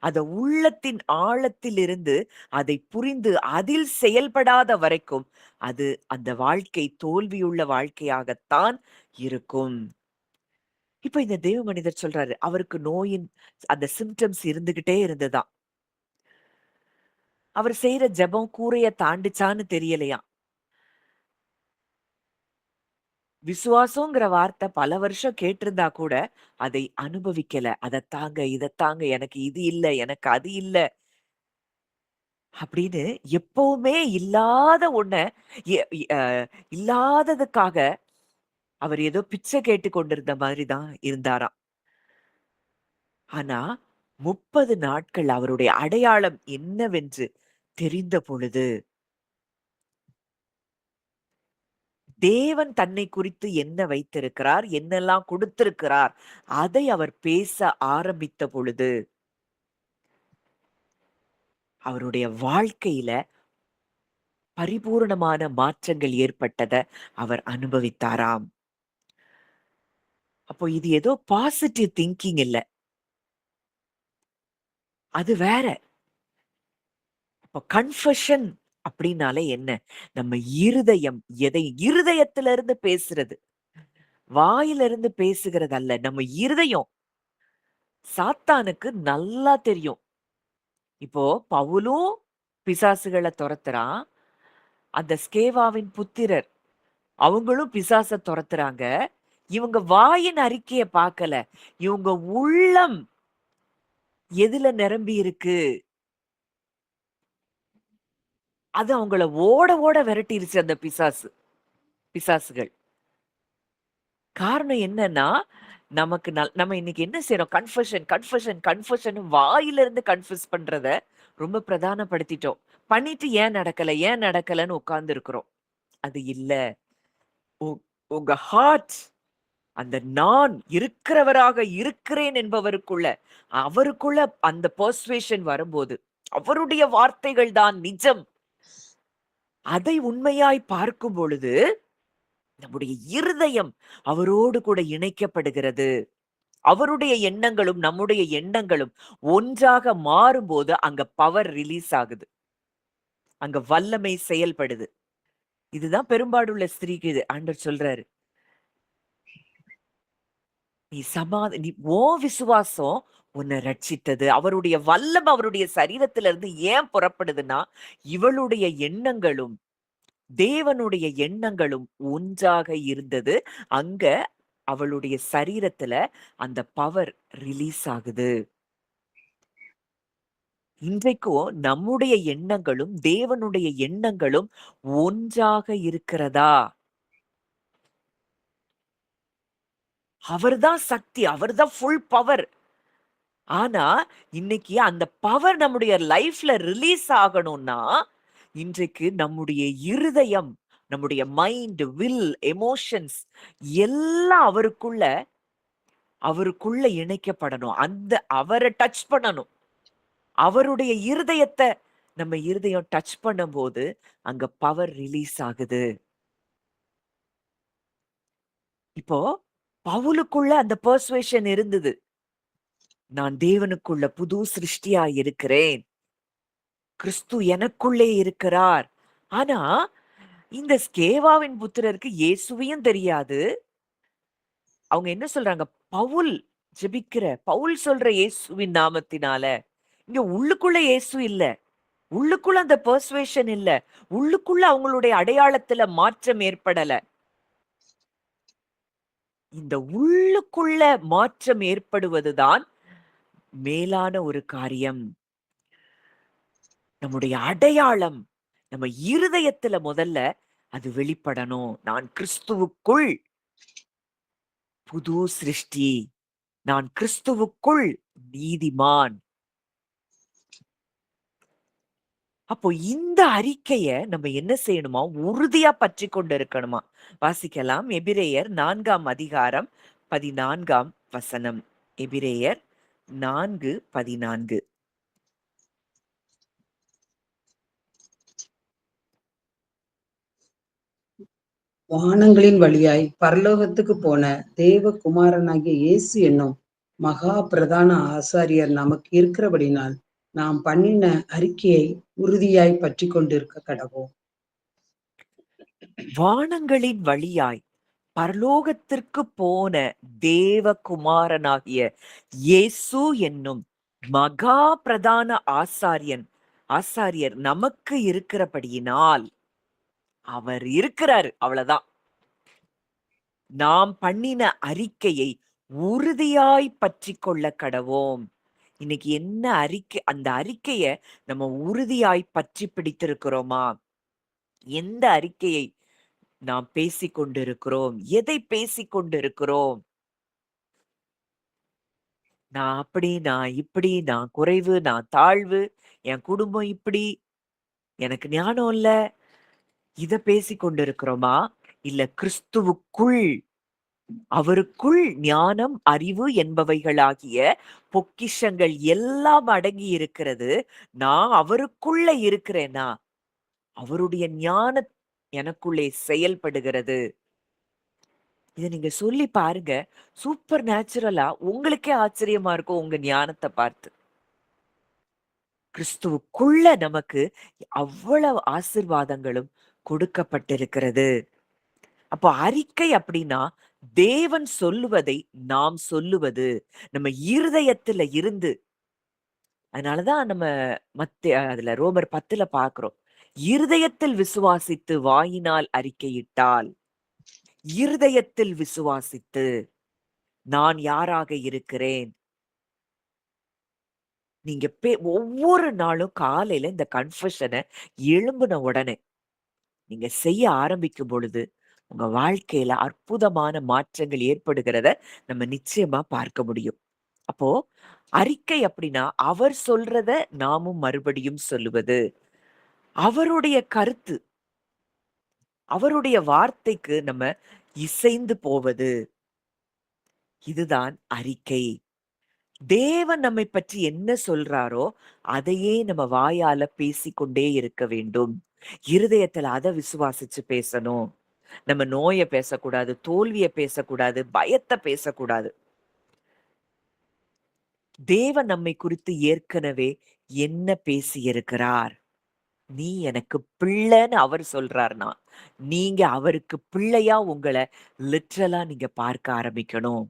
அத உள்ளத்தின் ஆழத்திலிருந்து அதை புரிந்து அதில் செயல்படாத வரைக்கும், அது அந்த வாழ்க்கை தோல்வியுள்ள வாழ்க்கையாகத்தான் இருக்கும். இப்ப இந்த தேவ மனிதர் சொல்றாரு, அவருக்கு நோயின் அந்த சிம்ப்டம்ஸ் இருந்துகிட்டே இருந்ததாம். அவர் செய்ற ஜெபம் கூரைய தாண்டுச்சான்னு தெரியலையாம். விசுவாசங்கிற வார்த்தை பல வருஷம் கேட்டிருந்தா கூட, அதை அனுபவிக்கல. அதத்தாங்க, இதத்தாங்க, எனக்கு இது இல்ல, எனக்கு அது இல்ல. அப்படின்னு எப்பவுமே இல்லாத ஒண்ண எ அ இல்லாததுக்காக அவர் ஏதோ பிச்சை கேட்டுக் கொண்டிருந்த மாதிரி தான் இருந்தாராம். ஆனா 30 நாட்கள் அவருடைய அடையாளம் என்னவென்று தெரிந்த பொழுது, தேவன் தன்னை குறித்து என்ன வைத்திருக்கிறார், என்னெல்லாம் கொடுத்திருக்கிறார், அதை அவர் பேச ஆரம்பித்த பொழுது, அவருடைய வாழ்க்கையில பரிபூரணமான மாற்றங்கள் ஏற்பட்டத அவர் அனுபவித்தாராம். அப்போ இது ஏதோ பாசிட்டிவ் திங்கிங் இல்ல. அது வேற. அப்ப கன்ஃபெஷன் அப்டின்னாலே என்ன? நம்ம இருதயம் இருதயத்திலிருந்து பேசுறது. வாயிலிருந்து பேசுகிறது அல்ல. நம்ம இருதயம். சாத்தானுக்கு நல்லா தெரியும். இப்போ பவுலும் பிசாசுகள தொரத்துறான். அந்த ஸ்கேவாவின் புத்திரர் அவங்களும் பிசாச தொரத்துறாங்க. இவங்க வாயின் அறிக்கைய பார்க்கல. இவங்க உள்ளம் எதுல நிரம்பி இருக்கு? அது அவங்கள ஓட ஓட விரட்டிருச்சு அந்த பிசாசுகள். காரணம் என்னன்னா, நமக்கு நம்ம இன்னைக்கு என்ன செய்றோம்? கன்ஃபெஷன் வாயிலிருந்து கன்ஃபெஸ் பண்றத ரொம்ப பிரதானப்படுத்திட்டோம். பண்ணிட்டு ஏன் நடக்கல? ஏன் நடக்கலன்னு உட்கார்ந்து இருக்கிறோம். அது இல்ல. உ உங்க ஹார்ட் அந்த நான் இருக்கிறவராக இருக்கிறேன் என்பவருக்குள்ள, அவருக்குள்ள அந்த பெர்சுவேஷன் வரும்போது, அவருடைய வார்த்தைகள் தான் நிஜம். அதை உண்மையாய் பார்க்கும் பொழுது, நம்முடைய இருதயம் அவரோடு கூட இணைக்கப்படுகிறது. அவருடைய எண்ணங்களும், நம்முடைய எண்ணங்களும் ஒன்றாக மாறும்போது, அங்க பவர் ரிலீஸ் ஆகுது. அங்க வல்லமை செயல்படுது. இதுதான் பெரும்பாடுள்ள ஸ்திரீக்கு இது ஆண்டவர் சொல்றாரு. நீ நீ உன் விசுவாசம் உன்னை ரட்சித்தது. அவருடைய வல்லமை அவருடைய சரீரத்தில இருந்து ஏன் புறப்படுதுன்னா, இவளுடைய எண்ணங்களும், தேவனுடைய எண்ணங்களும் ஒன்றாக இருந்தது. அங்க அவளுடைய சரீரத்துல அந்த பவர் ரிலீஸ் ஆகுது. இன்றைக்கும் நம்முடைய எண்ணங்களும் தேவனுடைய எண்ணங்களும் ஒன்றாக இருக்கிறதா? அவர்தான் சக்தி, அவர்தான் ஃபுல் பவர். ஆனா இன்னைக்கு அந்த பவர் நம்முடைய லைஃப்ல ரிலீஸ் ஆகணும்னா இன்றைக்கு நம்முடைய இருதயம், நம்முடைய மைண்ட், வில், எமோஷன்ஸ் எல்லாம் அவருக்குள்ள இணைக்கப்படணும். அந்த அவரை டச் பண்ணணும். அவருடைய இருதயத்தை நம்ம இருதயம் டச் பண்ணும்போது அங்க பவர் ரிலீஸ் ஆகுது. இப்போ பவுலுக்குள்ள அந்த பெர்சுவேஷன் இருந்தது. நான் தேவனுக்குள்ள புது சிருஷ்டியா இருக்கிறேன். கிறிஸ்து எனக்குள்ளே இருக்கிறார். ஆனா இந்த ஸ்கேவாவின் புத்திரருக்கு இயேசுவையும் தெரியாது. அவங்க என்ன சொல்றாங்க? பவுல் பவுல் சொல்ற இயேசுவின் நாமத்தினால. இங்க உள்ளுக்குள்ள இயேசு இல்ல. உள்ளுக்குள்ள அந்த பெர்சுவேஷன் இல்ல. உள்ளுக்குள்ள அவங்களுடைய அடையாளத்துல மாற்றம் ஏற்படல. இந்த உள்ளுக்குள்ள மாற்றம் ஏற்படுவதுதான் மேலான ஒரு காரியம். நம்முடைய அடையாளம் நம்ம இருதயத்துல முதல்ல அது வெளிப்படணும். நான் கிறிஸ்துவுக்குள் புது சிருஷ்டி. நான் கிறிஸ்துவுக்குள் நீதிமான். அப்போ இந்த அறிக்கைய நம்ம என்ன செய்யணுமா? உறுதியா பற்றிக் கொண்டு இருக்கணுமா? வாசிக்கலாம். எபிரெயர் 4ஆம் அதிகாரம் 14ஆம் வசனம். எபிரெயர் 4:14. வானங்களின் வழியாய் பரலோகத்துக்கு போன தேவகுமாரனாகிய இயேசு என்னும் மகா பிரதான ஆசாரியர் நமக்கு இருக்கிறபடினால் நாம் பண்ணின அறிக்கையை உறுதியாய் பற்றி கொண்டிருக்க கடவோம். வானங்களின் வழியாய் பரலோகத்திற்கு போன தேவகுமாரனாகிய இயேசு என்னும் மகா பிரதான ஆசாரியர் நமக்கு இருக்கிறபடியினால் அவர் இருக்கிறாரு. அவ்வளவுதான். நாம் பண்ணின அறிக்கையை உறுதியாய் பற்றி கொள்ள கடவோம். இன்னைக்கு என்ன அறிக்கை? அந்த அறிக்கைய நம்ம உறுதியாய் பற்றி பிடித்திருக்கிறோமா? எந்த அறிக்கையை நாம் பேசிக் கொண்டிருக்கிறோம்? எதை பேசிக் கொண்டிருக்கிறோம்? நான் அப்படி, நான் இப்படி, நான் குறைவு, நான் தாழ்வு, என் குடும்பம் இப்படி, எனக்கு ஞானம் இல்ல. இத பேசிக் கொண்டிருக்கிறோமா? இல்ல கிறிஸ்துவுக்குள், அவருக்குள் ஞானம், அறிவு என்பவைகளாகிய பொக்கிஷங்கள் எல்லாம் அடங்கி இருக்கிறது. நான் அவருக்குள்ள இருக்கிறேனா? அவருடைய ஞானம் எனக்குள்ளே செயல்படுகிறது. இத நீங்க சொல்லி பாருங்க. சூப்பர் நேச்சுரலா உங்களுக்கே ஆச்சரியமா இருக்கும் உங்க ஞானத்த பார்த்து. கிறிஸ்துவுக்குள்ள நமக்கு அவ்வளவு ஆசீர்வாதங்களும் கொடுக்கப்பட்டிருக்கிறது. அப்போ அறிக்கை அப்படின்னா தேவன் சொல்லுவதை நாம் சொல்லுவது. நம்ம இருதயத்துல இருந்து. அதனாலதான் நம்ம அதுல ரோமர் 10ல பார்க்கிறோம். இருதயத்தில் விசுவாசித்து வாயினால் அறிக்கையிட்டால், இருதயத்தில் விசுவாசித்து நான் யாராக இருக்கிறேன். நீங்க ஒவ்வொரு நாளும் காலையில இந்த கன்ஃபெஷன எழும்புன உடனே நீங்க செய்ய ஆரம்பிக்கும் பொழுது உங்க வாழ்க்கையில அற்புதமான மாற்றங்கள் ஏற்படுகிறத நம்ம நிச்சயமா பார்க்க முடியும். அப்போ அறிக்கை அப்படின்னா அவர் சொல்றத நாமும் மறுபடியும் சொல்லுவது. அவருடைய கருத்து, அவருடைய வார்த்தைக்கு நம்ம இசைந்து போவது. இதுதான் அறிக்கை. தேவன் நம்மை பற்றி என்ன சொல்றாரோ அதையே நம்ம வாயால பேசிக்கொண்டே இருக்க வேண்டும். இருதயத்துல அத விசுவாசிச்சு பேசணும். நம்ம நோய பேசக்கூடாது, தோல்விய பேசக்கூடாது, பயத்த பேசக்கூடாது. தேவன் நம்மை குறித்து ஏற்கனவே என்ன பேசியிருக்கிறார்? நீ எனக்கு பிள்ளைன்னு அவர் சொல்றாருன்னா, நீங்க அவருக்கு பிள்ளையா உங்கள லிட்ரலா நீங்க பார்க்க ஆரம்பிக்கணும்.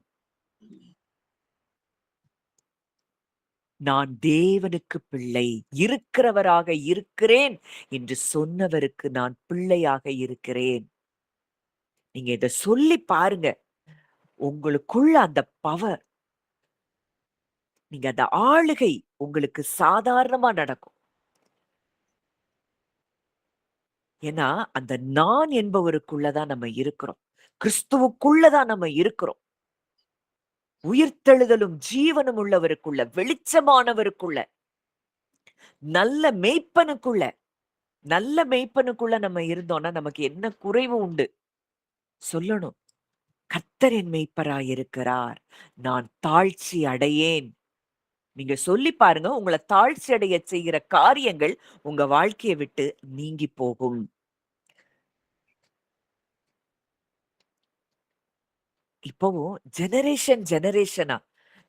நான் தேவனுக்கு பிள்ளை, இருக்கிறவராக இருக்கிறேன் என்று சொன்னவருக்கு நான் பிள்ளையாக இருக்கிறேன். நீங்க இத சொல்லி பாருங்க. உங்களுக்குள்ள அந்த பவர் நீங்க அந்த ஆளுகை உங்களுக்கு சாதாரணமா நடக்கும். ஏன்னா, அந்த நான் என்பவருக்குள்ள தான் நம்ம இருக்கிறோம். கிறிஸ்துவுக்குள்ள தான் நம்ம இருக்கிறோம். உயிர்த்தெழுதலும் ஜீவனும் உள்ளவருக்குள்ள, வெளிச்சமானவருக்குள்ள, நல்ல மேய்ப்பனுக்குள்ள, நல்ல மேய்ப்பனுக்குள்ள நம்ம இருந்தோம்னா, நமக்கு என்ன குறைவு உண்டு? சொல்லணும். கர்த்தர் என் மேய்ப்பராயிருக்கிறார். நான் தாழ்ச்சி அடையேன். நீங்க சொல்லி பாருங்க, உங்கள தாழ்ச்சி அடைய செய்கிற காரியங்கள் உங்க வாழ்க்கைய விட்டு நீங்கி போகும். இப்பவும் ஜெனரேஷனா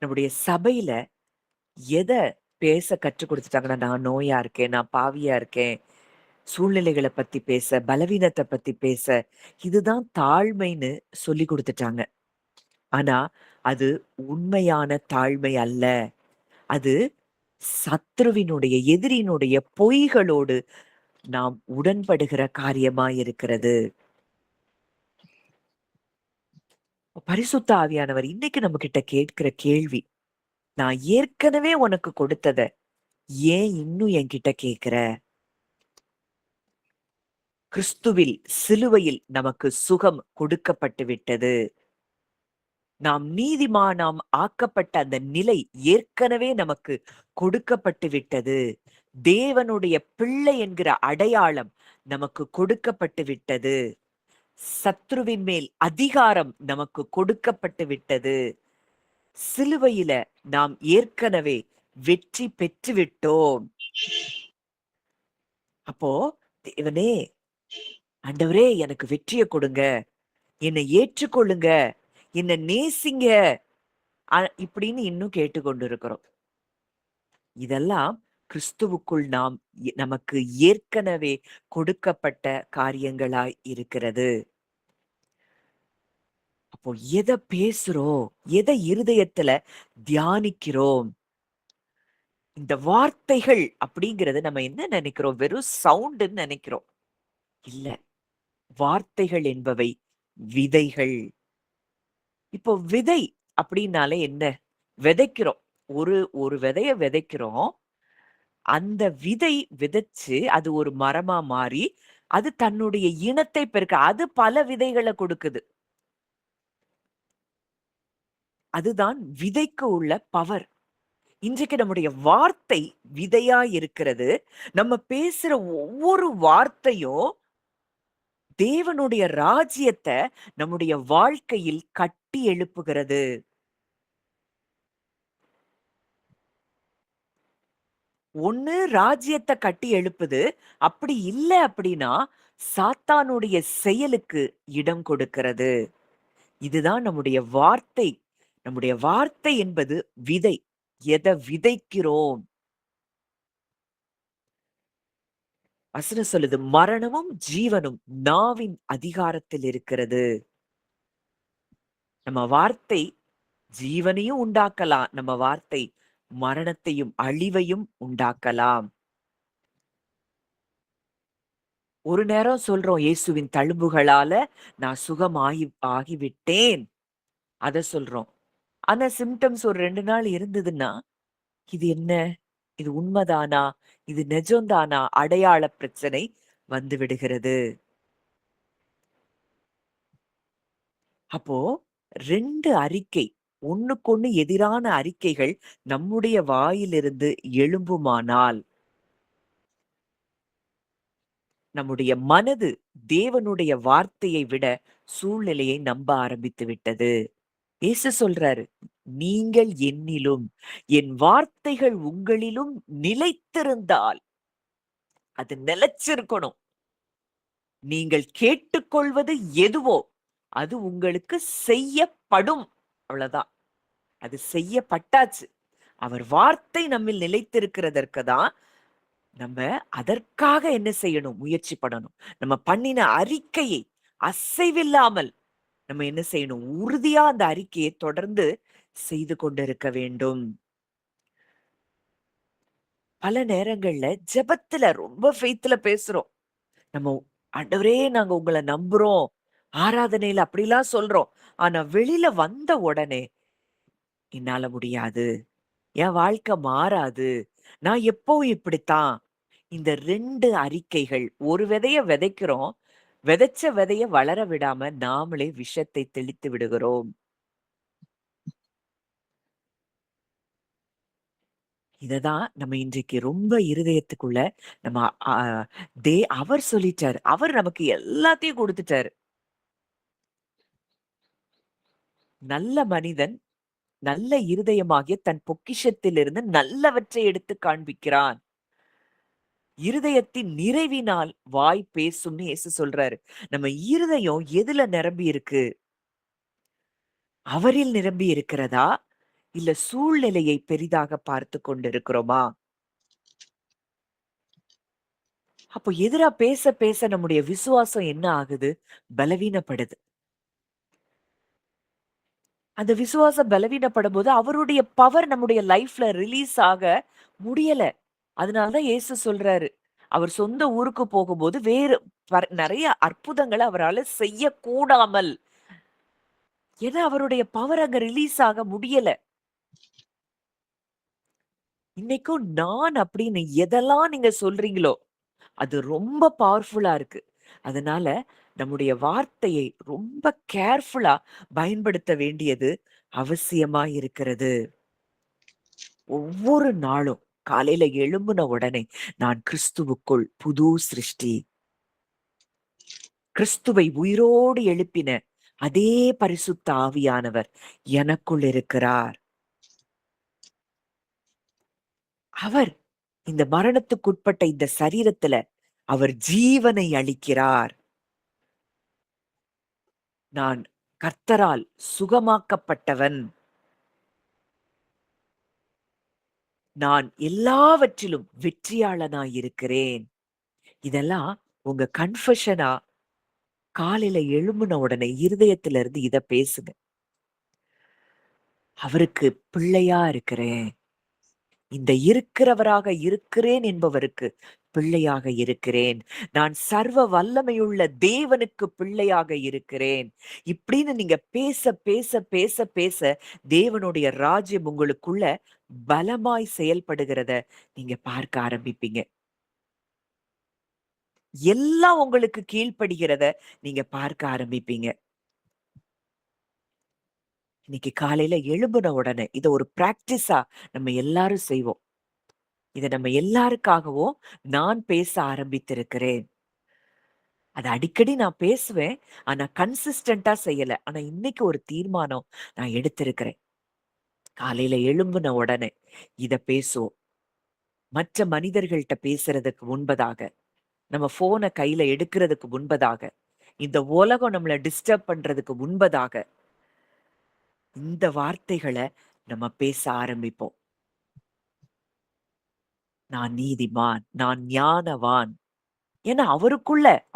நம்முடைய சபையில எத பேச கற்றுக் குடுத்துட்டாங்கன்னா, நான் நோயா இருக்கேன், நான் பாவியா இருக்கேன், சூழ்நிலைகள பத்தி பேச, பலவீனத்த பத்தி பேச, இதுதான் தாழ்மைன்னு சொல்லிக் குடுத்துட்டாங்க. ஆனா, அது உண்மையான தாழ்மை அல்ல. அது சத்ருவினுடைய, எதிரியினுடைய பொய்களோடு நாம் உடன்படுகிற காரியமாயிருக்கிறது. பரிசுத்த ஆவியானவர் இன்னைக்கு நம்மகிட்ட கேட்கிற கேள்வி, நான் ஏற்கனவே உனக்கு கொடுத்தத ஏன் இன்னும் என்கிட்ட கேட்கிற? கிறிஸ்துவில் சிலுவையில் நமக்கு சுகம் கொடுக்கப்பட்டு விட்டது. நாம் நீதிமானாம் ஆக்கப்பட்ட அந்த நிலை ஏற்கனவே நமக்கு கொடுக்கப்பட்டு விட்டது. தேவனுடைய பிள்ளை என்கிற அடையாளம் நமக்கு கொடுக்கப்பட்டு விட்டது. சத்ருவின் மேல் அதிகாரம் நமக்கு கொடுக்கப்பட்டு விட்டது. சிலுவையில நாம் ஏற்கனவே வெற்றி பெற்று விட்டோம். அப்போ தேவனே, ஆண்டவரே எனக்கு வெற்றிய கொடுங்க. என்னை ஏற்றுக்கொள்ளுங்க. என்ன நேசிங்க. இப்படின்னு இன்னும் கேட்டுக்கொண்டிருக்கிறோம். இதெல்லாம் கிறிஸ்துவுக்குள் நாம் நமக்கு ஏற்கனவே கொடுக்கப்பட்ட காரியங்களாய் இருக்கிறது. அப்போ எத பேசுறோம்? எத இருதயத்துல தியானிக்கிறோம்? இந்த வார்த்தைகள் அப்படிங்கிறது நம்ம என்ன நினைக்கிறோம்? வெறும் சவுண்டுன்னு நினைக்கிறோம். இல்ல. வார்த்தைகள் என்பவை விதைகள். இப்போ விதை அப்படின்னாலே என்ன? விதைக்கிறோம். ஒரு ஒரு விதைய விதைக்கிறோம். அந்த விதை விதைச்சு, அது ஒரு மரமா மாறி, அது தன்னுடைய இனத்தை பெருக்க அது பல விதைகள கொடுக்குது. அதுதான் விதைக்கு உள்ள பவர். இன்றைக்கு நம்முடைய வார்த்தை விதையா இருக்கிறது. நம்ம பேசுற ஒவ்வொரு வார்த்தையும் தேவனுடைய ராஜ்யத்த நம்முடைய வாழ்க்கையில் கட்டி எழுப்புகிறது. ஒண்ணு ராஜ்யத்த கட்டி எழுப்புது. அப்படி இல்ல அப்படின்னா, சாத்தானுடைய செயலுக்கு இடம் கொடுக்கிறது. இதுதான் நம்முடைய வார்த்தை. நம்முடைய வார்த்தை என்பது விதை. எத விதைக்கிறோம்? வசனம் சொல்லுது, மரணமும் ஜீவனும் நாவின் அதிகாரத்தில் இருக்கிறது. நம்ம வார்த்தை ஜீவனையும் உண்டாக்கலாம். நம்ம வார்த்தை மரணத்தையும், அழிவையும் உண்டாக்கலாம். ஒரு நேரம் சொல்றோம், இயேசுவின் தழும்புகளால நான் ஆகிவிட்டேன். அத சொல்றோம். ஆனா சிம்ப்டம்ஸ் ஒரு 2 நாள் இருந்ததுன்னா, இது என்ன? இது உண்மதானா? இது நிஜம்தானா? அடையாள பிரச்சனை வந்து விடுகிறது. அப்போ 2 அறிக்கை, ஒண்ணுக்கொண்ணு எதிரான அறிக்கைகள் நம்முடைய வாயிலிருந்து எழும்புமானால், நம்முடைய மனது தேவனுடைய வார்த்தையை விட சூழ்நிலையை நம்ப ஆரம்பித்து விட்டது. இயேசு சொல்றாரு, நீங்கள் என்னிலும், என் வார்த்தைகள் உங்களிலும் நிலைத்திருந்தால், அது நிலைச்சிருக்கணும். நீங்கள் கேட்டுக்கொள்வது எதுவோ, அது உங்களுக்கு செய்யப்படும். அவ்வளவுதான். அது செய்யப்பட்டாச்சு. அவர் வார்த்தை நம்மில் நிலைத்திருக்கிறதற்கு தான் நம்ம அதற்காக என்ன செய்யணும்? முயற்சி பண்ணணும். நம்ம பண்ணின அறிக்கையை அசைவில்லாமல் நம்ம என்ன செய்யணும்? உறுதியா அந்த அறிக்கையை தொடர்ந்து செய்து கொண்டிருக்க வேண்டும். பல நேரங்கள்ல ஜெபத்துல ரொம்ப ஃபெய்த்ல பேசுறோம். நம்ம ஆண்டவரே நாங்க உங்கள நம்புறோம். ஆராதனையில அப்படிலாம் சொல்றோம். ஆனா வெளியில வந்த உடனே என்னால முடியாது. என் வாழ்க்கை மாறாது. நான் எப்பவும் இப்படித்தான். இந்த 2 அறிக்கைகள். ஒரு விதைய விதைக்கிறோம். விதைச்ச விதைய வளர விடாம நாமளே விஷத்தை தெளித்து விடுகிறோம். இததான் நம்ம இன்றைக்கு ரொம்ப இருதயத்துக்குள்ள நம்ம அ அவர் சொல்லிட்டாரு. அவர் நமக்கு எல்லாத்தையும் குடுத்துட்டாரு. நல்ல மனிதன் நல்ல இருதயமாகிய தன் பொக்கிஷத்திலிருந்து நல்லவற்றை எடுத்து காண்பிக்கிறான். இருதயத்தின் நிறைவினால் வாய் பேசும்னு இயேசு சொல்றாரு. நம்ம இருதயம் எதுல நிரம்பி இருக்கு? அவரில் நிரம்பி இருக்கிறதா? இல்ல சூழ்நிலையை பெரிதாக பார்த்துக் கொண்டிருக்கிறோமா? அப்போ எதிரா பேச பேச நம்முடைய விசுவாசம் என்ன ஆகுது? பலவீனப்படுது. அந்த விசுவாசம் பலவீனப்படும்போது அவருடைய பவர் நம்முடைய லைஃப்ல ரிலீஸ் ஆக முடியல. அதனால தான் இயேசு சொல்றாரு. அவர் சொந்த ஊருக்கு போகும்போது வேறு நெறைய அற்புதங்கள அவரால செய்யக்கூடாமல். ஏன்னா அவருடைய பவர் அங்க ரிலீஸ் ஆக முடியல. இன்னைக்கும் நான் அப்படின்னு எதெல்லாம் நீங்க சொல்றீங்களோ, அது ரொம்ப பவர்ஃபுல்லா இருக்கு. அதனால நம்முடைய வார்த்தையை ரொம்ப கேர்ஃபுல்லா பயன்படுத்த வேண்டியது அவசியமா இருக்கிறது. ஒவ்வொரு நாளும் காலையில எழும்புன உடனே, நான் கிறிஸ்துவுக்குள் புது சிருஷ்டி. கிறிஸ்துவை உயிரோடு எழுப்பின அதே பரிசுத்த ஆவியானவர் எனக்குள் இருக்கிறார். அவர் இந்த மரணத்துக்குட்பட்ட இந்த சரீரத்துல அவர் ஜீவனை அளிக்கிறார். நான் கர்த்தரால் சுகமாக்கப்பட்டவன். நான் எல்லாவற்றிலும் வெற்றியாளனாய் இருக்கிறேன். இதெல்லாம் உங்க கன்ஃபெஷனா காலையில எழும்புன உடனே இருதயத்துல இருந்து இத பேசுங்க. அவருக்கு பிள்ளையா இருக்கிறேன். இந்த இருக்கிறவராக இருக்கிறேன் என்பவருக்கு பிள்ளையாக இருக்கிறேன். நான் சர்வ வல்லமையுள்ள தேவனுக்கு பிள்ளையாக இருக்கிறேன். இப்படின்னு நீங்க பேச, பேச, பேச, பேச தேவனுடைய ராஜ்யம் உங்களுக்குள்ள பலமாய் செயல்படுகிறத நீங்க பார்க்க ஆரம்பிப்பீங்க. எல்லாம் உங்களுக்கு கீழ்ப்படுகிறத நீங்க பார்க்க ஆரம்பிப்பீங்க. இன்னைக்கு காலையில எழும்புன உடனே இத ஒரு பிராக்டிஸா நம்ம எல்லாரும் செய்வோம். இத நம்ம எல்லாருக்காகவும் நான் பேச ஆரம்பித்திருக்கிறேன். அத அடிக்கடி நான் பேசுவேன். ஆனா கன்சிஸ்டன்ட்டா செய்யல. ஆனா இன்னைக்கு ஒரு தீர்மானம் நான் எடுத்திருக்கிறேன். காலையில எழும்புன உடனே இத பேசுவோம். மற்ற மனிதர்கள்ட்ட பேசுறதுக்கு முன்பதாக, நம்ம ஃபோன கையில எடுக்கிறதுக்கு முன்பதாக, இந்த உலகம் நம்மள டிஸ்டர்ப் பண்றதுக்கு முன்பதாக, இந்த வார்த்தைகள நம்ம பேச ஆரம்பிப்போம். நான் நீதிமான், நான் ஞானவான். ஏன்னா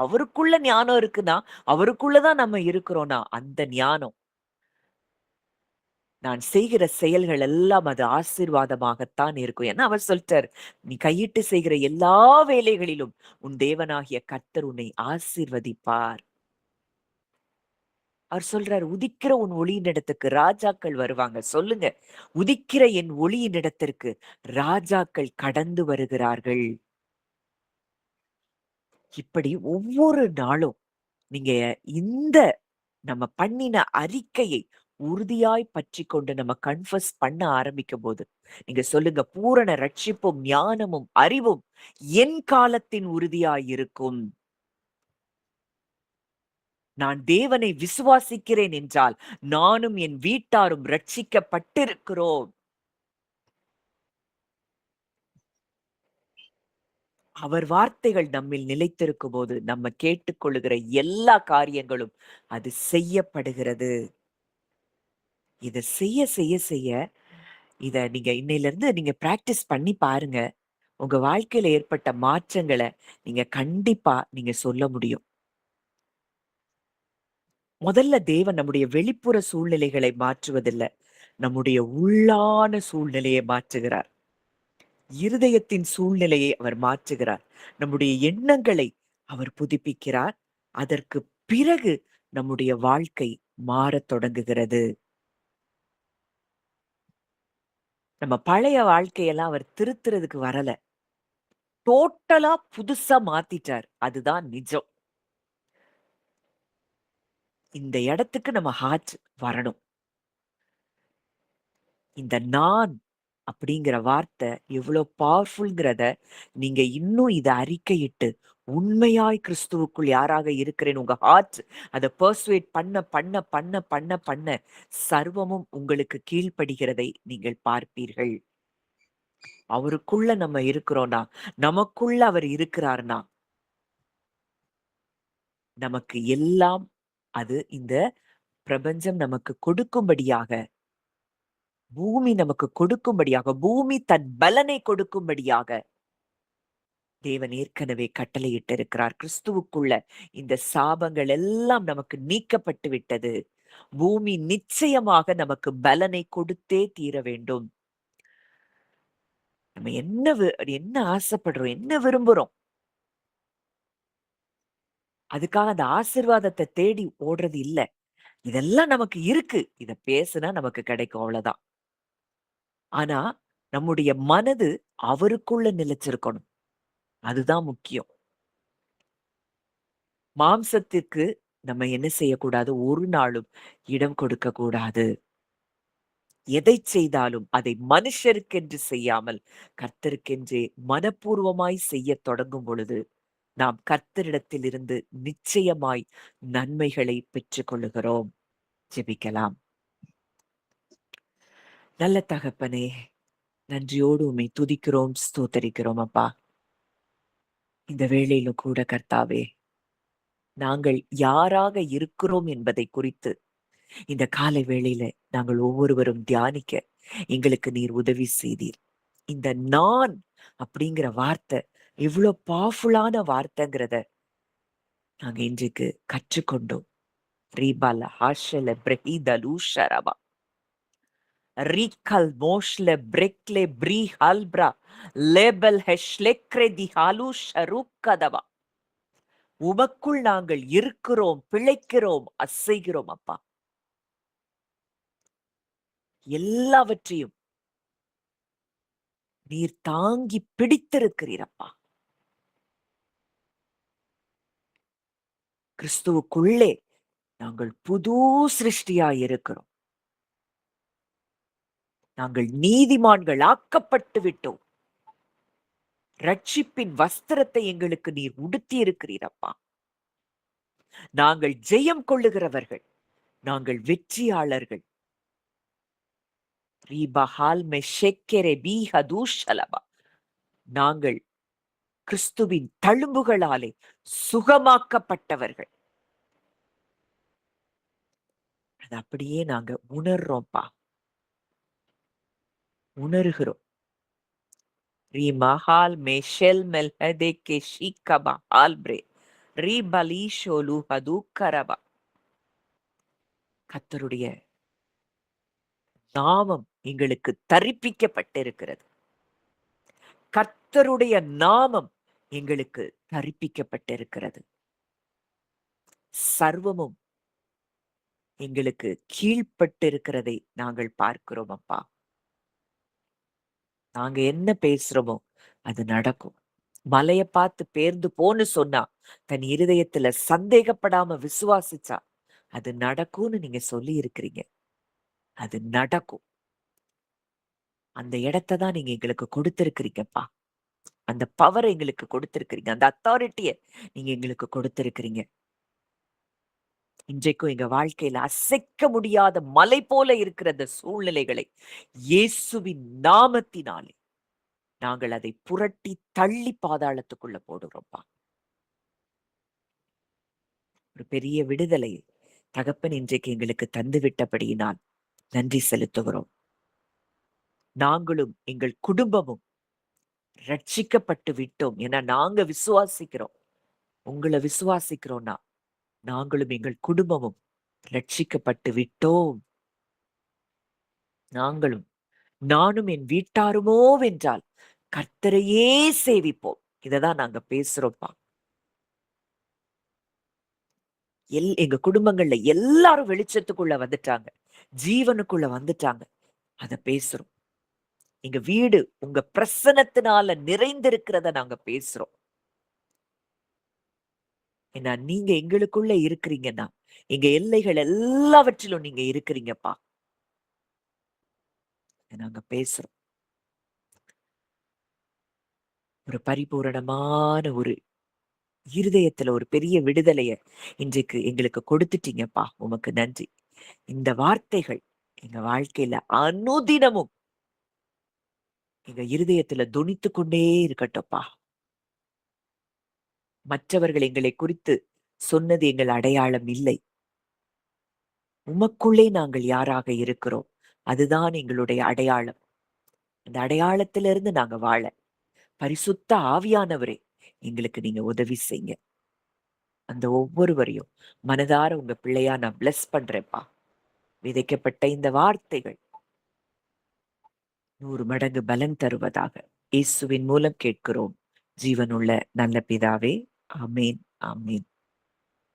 அவருக்குள்ள ஞானம் இருக்குன்னா, அவருக்குள்ள தான் நம்ம இருக்கிறோம்னா, அந்த ஞானம். நான் செய்கிற செயல்கள் எல்லாம் அது ஆசீர்வாதமாகத்தான் இருக்கும். ஏன்னா அவர் சொல்லிட்டாரு, "நீ கையிட்டு செய்கிற எல்லா வேலைகளிலும் உன் தேவனாகிய கர்த்தர் உன்னை ஆசீர்வதிப்பார்." அவர் சொல்றாரு, "உதிக்கிற உன் ஒளியினிடத்துக்கு ராஜாக்கள் வருவாங்க." சொல்லுங்க. "உதிக்கிற என் ஒளியினிடத்திற்கு ராஜாக்கள் கடந்து வருகிறார்கள்." இப்படி ஒவ்வொரு நாளும் நீங்க இந்த நம்ம பண்ணின அறிக்கையை உறுதியாய் பற்றிக்கொண்டு நம்ம கன்ஃபஸ் பண்ண ஆரம்பிக்கும்போது, நீங்க சொல்லுங்க, "பூரண ரட்சிப்பும், ஞானமும், அறிவும் என் காலத்தின் உறுதியாய் இருக்கும். நான் தேவனை விசுவாசிக்கிறேன் என்றால், நானும் என் வீட்டாரும் ரட்சிக்கப்பட்டிருக்கிறோம்." அவர் வார்த்தைகள் நம்மில் நிலைத்திருக்கும்போது, நம்ம கேட்டுக்கொள்ளுகிற எல்லா காரியங்களும் அது செய்யப்படுகிறது. இத செய்ய, செய்ய, செய்ய இத நீங்க இன்னையிலிருந்து நீங்க பிராக்டிஸ் பண்ணி பாருங்க. உங்க வாழ்க்கையில ஏற்பட்ட மாற்றங்கள நீங்க கண்டிப்பா நீங்க சொல்ல முடியும். முதல்ல தேவன் நம்முடைய வெளிப்புற சூழ்நிலைகளை மாற்றுவதில்ல. நம்முடைய உள்ளான சூழ்நிலையை மாற்றுகிறார். இருதயத்தின் சூழ்நிலையை அவர் மாற்றுகிறார். நம்முடைய எண்ணங்களை அவர் புதுப்பிக்கிறார். அதற்கு பிறகு நம்முடைய வாழ்க்கை மாறத் தொடங்குகிறது. நம்ம பழைய வாழ்க்கையெல்லாம் அவர் திருத்துறதுக்கு வரல. டோட்டலா புதுசா மாத்திட்டார். அதுதான் நிஜம். இந்த இடத்துக்கு நம்ம ஹார்ட் வரணும். இந்த நான் அப்படிங்கிற வார்த்தை எவ்வளோ பவர்ஃபுல்ங்கிறத நீங்க இன்னும் இத அறிக்கையிட்டு, உண்மையாய் கிறிஸ்துவுக்குள் யாராக இருக்கிறேன் உங்க ஹார்ட் அத பெர்சுவேட் பண்ண பண்ண பண்ண பண்ண பண்ண சர்வமும் உங்களுக்கு கீழ்ப்படுகிறதை நீங்கள் பார்ப்பீர்கள். அவருக்குள்ள நம்ம இருக்கிறோம்னா, நமக்குள்ள அவர் இருக்கிறார்னா, நமக்கு எல்லாம் அது இந்த பிரபஞ்சம் நமக்கு கொடுக்கும்படியாக, பூமி நமக்கு கொடுக்கும்படியாக, பூமி தன் பலனை கொடுக்கும்படியாக தேவன் ஏற்கனவே கட்டளையிட்டு இருக்கிறார். கிறிஸ்துவுக்குள்ள இந்த சாபங்கள் எல்லாம் நமக்கு நீக்கப்பட்டு விட்டது. பூமி நிச்சயமாக நமக்கு பலனை கொடுத்தே தீர வேண்டும். நம்ம என்ன ஆசைப்படுறோம், என்ன விரும்புறோம்? அதுக்காக அந்த ஆசீர்வாதத்தை தேடி ஓடுறது இல்ல. இதெல்லாம் நமக்கு இருக்கு. இத பேசுனா நமக்கு கிடைக்கும் அவ்வளவுதான். ஆனா, நம்முடைய மனது அவருக்குள்ள நிலைச்சிருக்கணும். அதுதான் முக்கியம். மாம்சத்திற்கு நம்ம என்ன செய்யக்கூடாது? ஒரு நாளும் இடம் கொடுக்க கூடாது. எதை செய்தாலும் அதை மனுஷருக்கென்று செய்யாமல் கர்த்தருக்கென்றே மனப்பூர்வமாய் செய்யத் தொடங்கும் பொழுது நாம் கர்த்தரிடத்திலிருந்து நிச்சயமாய் நன்மைகளை பெற்றுக் கொள்ளுகிறோம். ஜெபிக்கலாம். நல்ல தகப்பனே, நன்றியோடு உம்மை துதிக்கிறோம், ஸ்தோத்தரிக்கிறோம் அப்பா. இந்த வேளையில கூட கர்த்தாவே, நாங்கள் யாராக இருக்கிறோம் என்பதை குறித்து இந்த காலை வேளையில நாங்கள் ஒவ்வொருவரும் தியானிக்க எங்களுக்கு நீர் உதவி செய்தீர். இந்த நான் அப்படிங்கிற வார்த்தை எவ்வளவு பவர்ஃபுல்லான வார்த்தைங்கிறத நாங்க இன்றைக்கு கற்றுக்கொண்டோம். ரீபால ஹாஷல பிரஹீதலு ஷரபா ரீகல் மோஷ்ல பிரெக்லே ப்ரீ ஹல்ப்ரா லேபல் ஹெஷ்லெக்ரே தி ஹாலு ஷருக்கதவா. உமக்குள் நாங்கள் இருக்கிறோம், பிழைக்கிறோம், அசைகிறோம் அப்பா. எல்லாவற்றையும் நீர் தாங்கி பிடித்திருக்கிறீரப்பா. கிறிஸ்துவுக்குள்ளே நாங்கள் புது சிருஷ்டியாய் இருக்கிறோம். நாங்கள் நீதிமான்கள் ஆக்கப்பட்டு விட்டோம். ரட்சிப்பின் வஸ்திரத்தை எங்களுக்கு நீர் உடுத்தி இருக்கிறீரப்பா. நாங்கள் ஜெயம் கொள்ளுகிறவர்கள், நாங்கள் வெற்றியாளர்கள். நாங்கள் கிறிஸ்துவின் தழும்புகளாலே சுகமாக்கப்பட்டவர்கள். அது அப்படியே நாங்க உணர்றோம்ப்பா, உணர்கிறோம். ரீமஹால் மேஷெல் மெல்ஹதே கெஷிகபா ஆல்ப்ரே ரீபலீஷோலு ஹதுக்கரபா. கர்த்தருடைய நாமம் எங்களுக்கு தரிப்பிக்கப்பட்டிருக்கிறது. கர்த்தருடைய நாமம் எங்களுக்கு தரிப்பிக்கப்பட்டிருக்கிறது. சர்வமும் எங்களுக்கு கீழ்ப்பட்டிருக்கிறதை நாங்கள் பார்க்கிறோம் அப்பா. நாங்க என்ன பேசுறோமோ அது நடக்கும். மலைய பார்த்து பேர்ந்து போன்னு சொன்னா, தன் இருதயத்துல சந்தேகப்படாம விசுவாசிச்சா அது நடக்கும்னு நீங்க சொல்லி இருக்கிறீங்க. அது நடக்கும். அந்த இடத்தை தான் நீங்க எங்களுக்கு கொடுத்திருக்கிறீங்கப்பா. அந்த பவர் எங்களுக்கு கொடுத்திருக்கிறீங்க. அந்த அத்தாரிட்டிய நீங்க எங்களுக்கு கொடுத்திருக்கிறீங்க. இன்றைக்கும் எங்க வாழ்க்கையில அசைக்க முடியாத மலை போல இருக்கிற அந்த சூழ்நிலைகளை இயேசுவின் நாமத்தினாலே நாங்கள் அதை புரட்டி தள்ளி பாதாளத்துக்குள்ள போடுறோம்ப்பா. ஒரு பெரிய விடுதலை தகப்பன் இன்றைக்கு எங்களுக்கு தந்து விட்டபடியினால் நன்றி செலுத்துகிறோம். நாங்களும் எங்கள் குடும்பமும் ரட்சிக்கப்பட்டு விட்டோம். ஏன்னா நாங்க விசுவாசிக்கிறோம். உங்களை விசுவாசிக்கிறோம்னா நாங்களும் எங்கள் குடும்பமும் ரட்சிக்கப்பட்டு விட்டோம். நானும் என் வீட்டாருமோ வென்றால் கர்த்தரையே சேவிப்போம். இததான் நாங்க பேசுறோம்ப்பா. எங்க குடும்பங்கள்ல எல்லாரும் வெளிச்சத்துக்குள்ள வந்துட்டாங்க, ஜீவனுக்குள்ள வந்துட்டாங்க. அத பேசுறோம். எங்க வீடு உங்க பிரசன்னத்தினால நிறைந்திருக்கிறத நாங்க பேசுறோம். ஏன்னா நீங்க எங்களுக்குள்ள இருக்கிறீங்கன்னா, எங்க எல்லைகள் எல்லாவற்றிலும் நீங்க இருக்கிறீங்கப்பா. நாங்க பேசுறோம். ஒரு பரிபூரணமான ஒரு இருதயத்துல ஒரு பெரிய விடுதலைய இன்றைக்கு எங்களுக்கு கொடுத்துட்டீங்கப்பா. உமக்கு நன்றி. இந்த வார்த்தைகள் எங்க வாழ்க்கையில அனுதினமும் எங்க இருதயத்துல தொனித்துக் கொண்டே இருக்கட்டும்ப்பா. மற்றவர்கள் எங்களை குறித்து சொன்னது எங்கள் அடையாளம் இல்லை. உமக்குள்ளே நாங்கள் யாராக இருக்கிறோம், அதுதான் எங்களுடைய அடையாளம். அந்த அடையாளத்திலிருந்து நாங்க வாழ பரிசுத்த ஆவியானவரே எங்களுக்கு நீங்க உதவி செய்யுங்க. அந்த ஒவ்வொருவரையும் மனதார உங்க பிள்ளையா நான் பிளஸ் பண்றேன்ப்பா. விதைக்கப்பட்ட இந்த வார்த்தைகள் 100 மடங்கு பலன் தருவதாக இயேசுவின் மூலம் கேட்கிறோம் ஜீவனுள்ள நல்ல பிதாவே. ஆமேன், ஆமேன்.